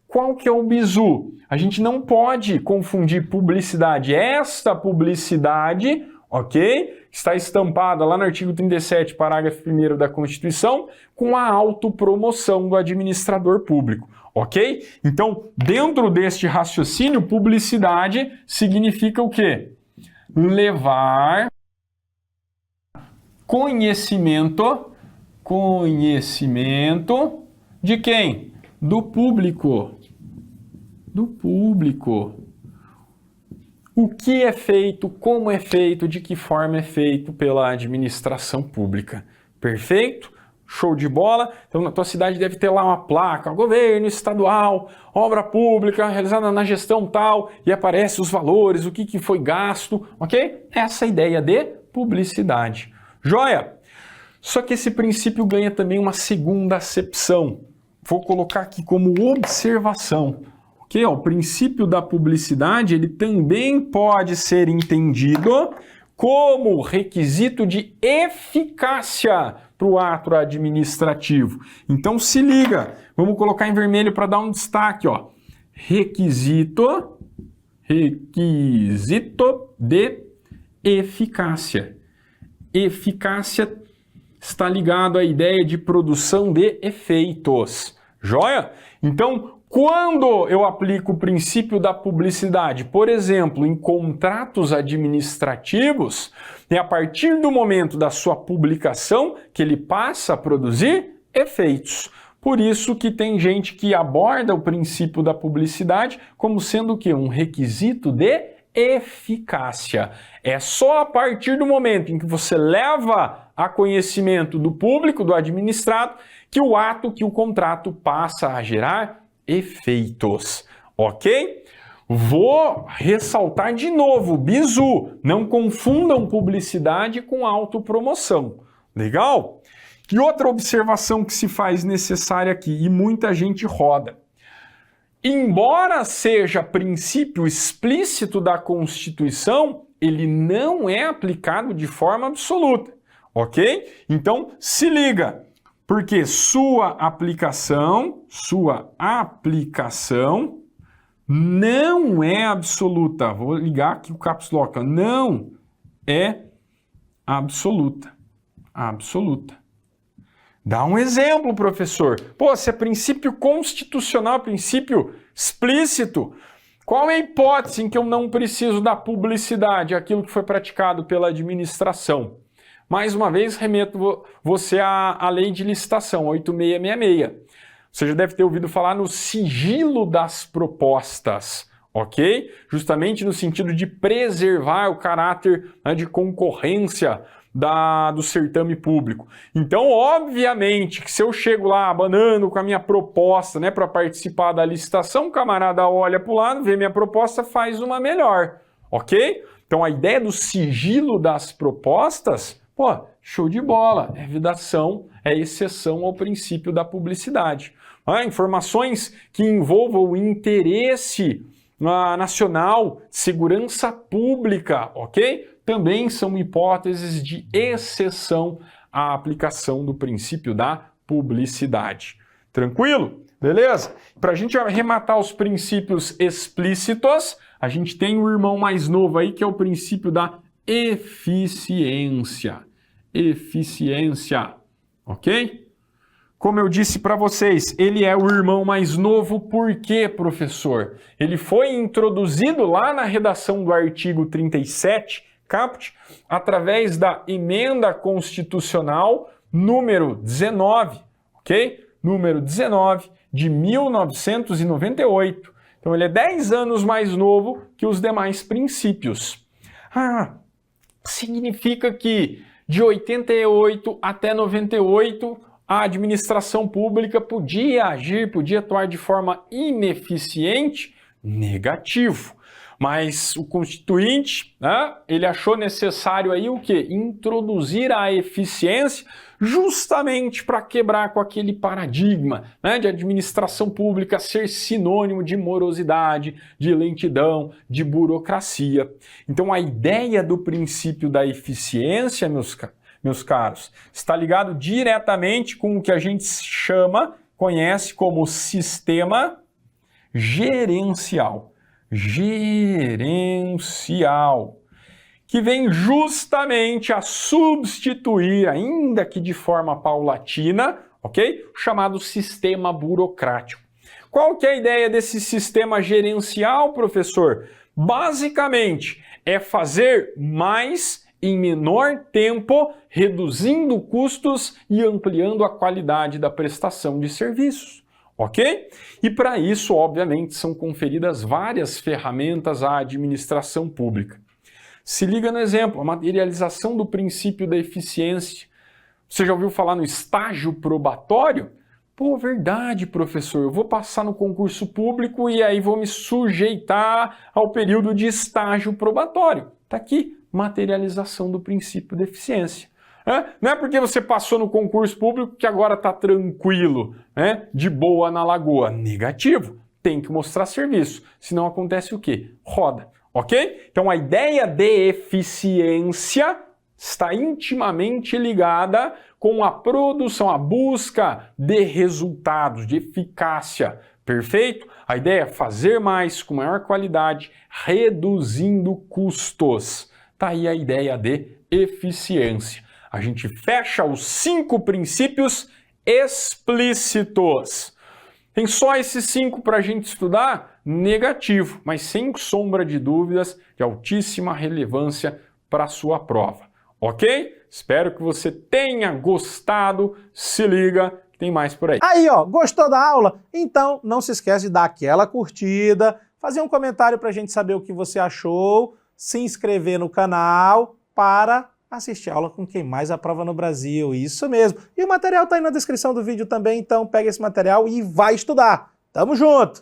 Qual que é o bizu? A gente não pode confundir publicidade, esta publicidade, ok? Está estampada lá no artigo 37, parágrafo 1º da Constituição, com a autopromoção do administrador público. Ok? Então, dentro deste raciocínio, publicidade significa o quê? Levar conhecimento de quem? Do público. Do público. O que é feito, como é feito, de que forma é feito pela administração pública. Perfeito? Show de bola. Então, na tua cidade deve ter lá uma placa, governo estadual, obra pública realizada na gestão tal, e aparece os valores, o que foi gasto, ok? Essa é a ideia de publicidade. Joia? Só que esse princípio ganha também uma segunda acepção. Vou colocar aqui como observação. Ok? O princípio da publicidade, ele também pode ser entendido como requisito de eficácia para o ato administrativo. Então se liga, vamos colocar em vermelho para dar um destaque, ó. Requisito de eficácia. Eficácia está ligado à ideia de produção de efeitos. Joia? Então, quando eu aplico o princípio da publicidade, por exemplo, em contratos administrativos, é a partir do momento da sua publicação que ele passa a produzir efeitos. Por isso que tem gente que aborda o princípio da publicidade como sendo o quê? Um requisito de eficácia. É só a partir do momento em que você leva a conhecimento do público, do administrado, que o ato, que o contrato passa a gerar efeitos, ok? Vou ressaltar de novo, bizu, não confundam publicidade com autopromoção, legal? E outra observação que se faz necessária aqui, e muita gente roda. Embora seja princípio explícito da Constituição, ele não é aplicado de forma absoluta, ok? Então, se liga, porque sua aplicação não é absoluta. Vou ligar aqui o caps lock, não é absoluta. Absoluta. Dá um exemplo, professor. Pô, se é princípio constitucional, princípio explícito, qual é a hipótese em que eu não preciso da publicidade, aquilo que foi praticado pela administração? Mais uma vez, remeto você à lei de licitação, 8666. Você já deve ter ouvido falar no sigilo das propostas, ok? Justamente no sentido de preservar o caráter, né, de concorrência do certame público. Então, obviamente, que se eu chego lá abanando com a minha proposta, né, para participar da licitação, o camarada olha para o lado, vê minha proposta, faz uma melhor, ok? Então, a ideia do sigilo das propostas, pô, show de bola, é vedação, é exceção ao princípio da publicidade. Informações que envolvam o interesse nacional, segurança pública, ok? Também são hipóteses de exceção à aplicação do princípio da publicidade. Tranquilo? Beleza? Para a gente arrematar os princípios explícitos, a gente tem o irmão mais novo aí, que é o princípio da eficiência. Eficiência, ok? Como eu disse para vocês, ele é o irmão mais novo, por quê, professor? Ele foi introduzido lá na redação do artigo 37, caput, através da emenda constitucional número 19, ok? Número 19 de 1998. Então ele é 10 anos mais novo que os demais princípios. Significa que de 88 até 98 a administração pública podia agir, podia atuar de forma ineficiente? Negativo. Mas o Constituinte, né, ele achou necessário aí o quê? Introduzir a eficiência justamente para quebrar com aquele paradigma, né, de administração pública ser sinônimo de morosidade, de lentidão, de burocracia. Então a ideia do princípio da eficiência, meus caros, está ligado diretamente com o que a gente conhece como sistema gerencial. Que vem justamente a substituir, ainda que de forma paulatina, ok? O chamado sistema burocrático. Qual que é a ideia desse sistema gerencial, professor? Basicamente, é fazer mais em menor tempo, reduzindo custos e ampliando a qualidade da prestação de serviços. Ok? E para isso, obviamente, são conferidas várias ferramentas à administração pública. Se liga no exemplo, a materialização do princípio da eficiência. Você já ouviu falar no estágio probatório? Pô, verdade, professor, eu vou passar no concurso público e aí vou me sujeitar ao período de estágio probatório. Está aqui, materialização do princípio da eficiência. Não é porque você passou no concurso público que agora está tranquilo, né? De boa na lagoa. Negativo. Tem que mostrar serviço. Senão acontece o quê? Roda. Ok? Então a ideia de eficiência está intimamente ligada com a produção, a busca de resultados, de eficácia. Perfeito? A ideia é fazer mais com maior qualidade, reduzindo custos. Está aí a ideia de eficiência. A gente fecha os 5 princípios explícitos. Tem só esses 5 para a gente estudar? Negativo, mas sem sombra de dúvidas, de altíssima relevância para a sua prova. Ok? Espero que você tenha gostado. Se liga, tem mais por aí. Aí, ó, gostou da aula? Então não se esquece de dar aquela curtida, fazer um comentário para a gente saber o que você achou, se inscrever no canal para assistir a aula com quem mais aprova no Brasil, isso mesmo. E o material tá aí na descrição do vídeo também, então pega esse material e vai estudar. Tamo junto!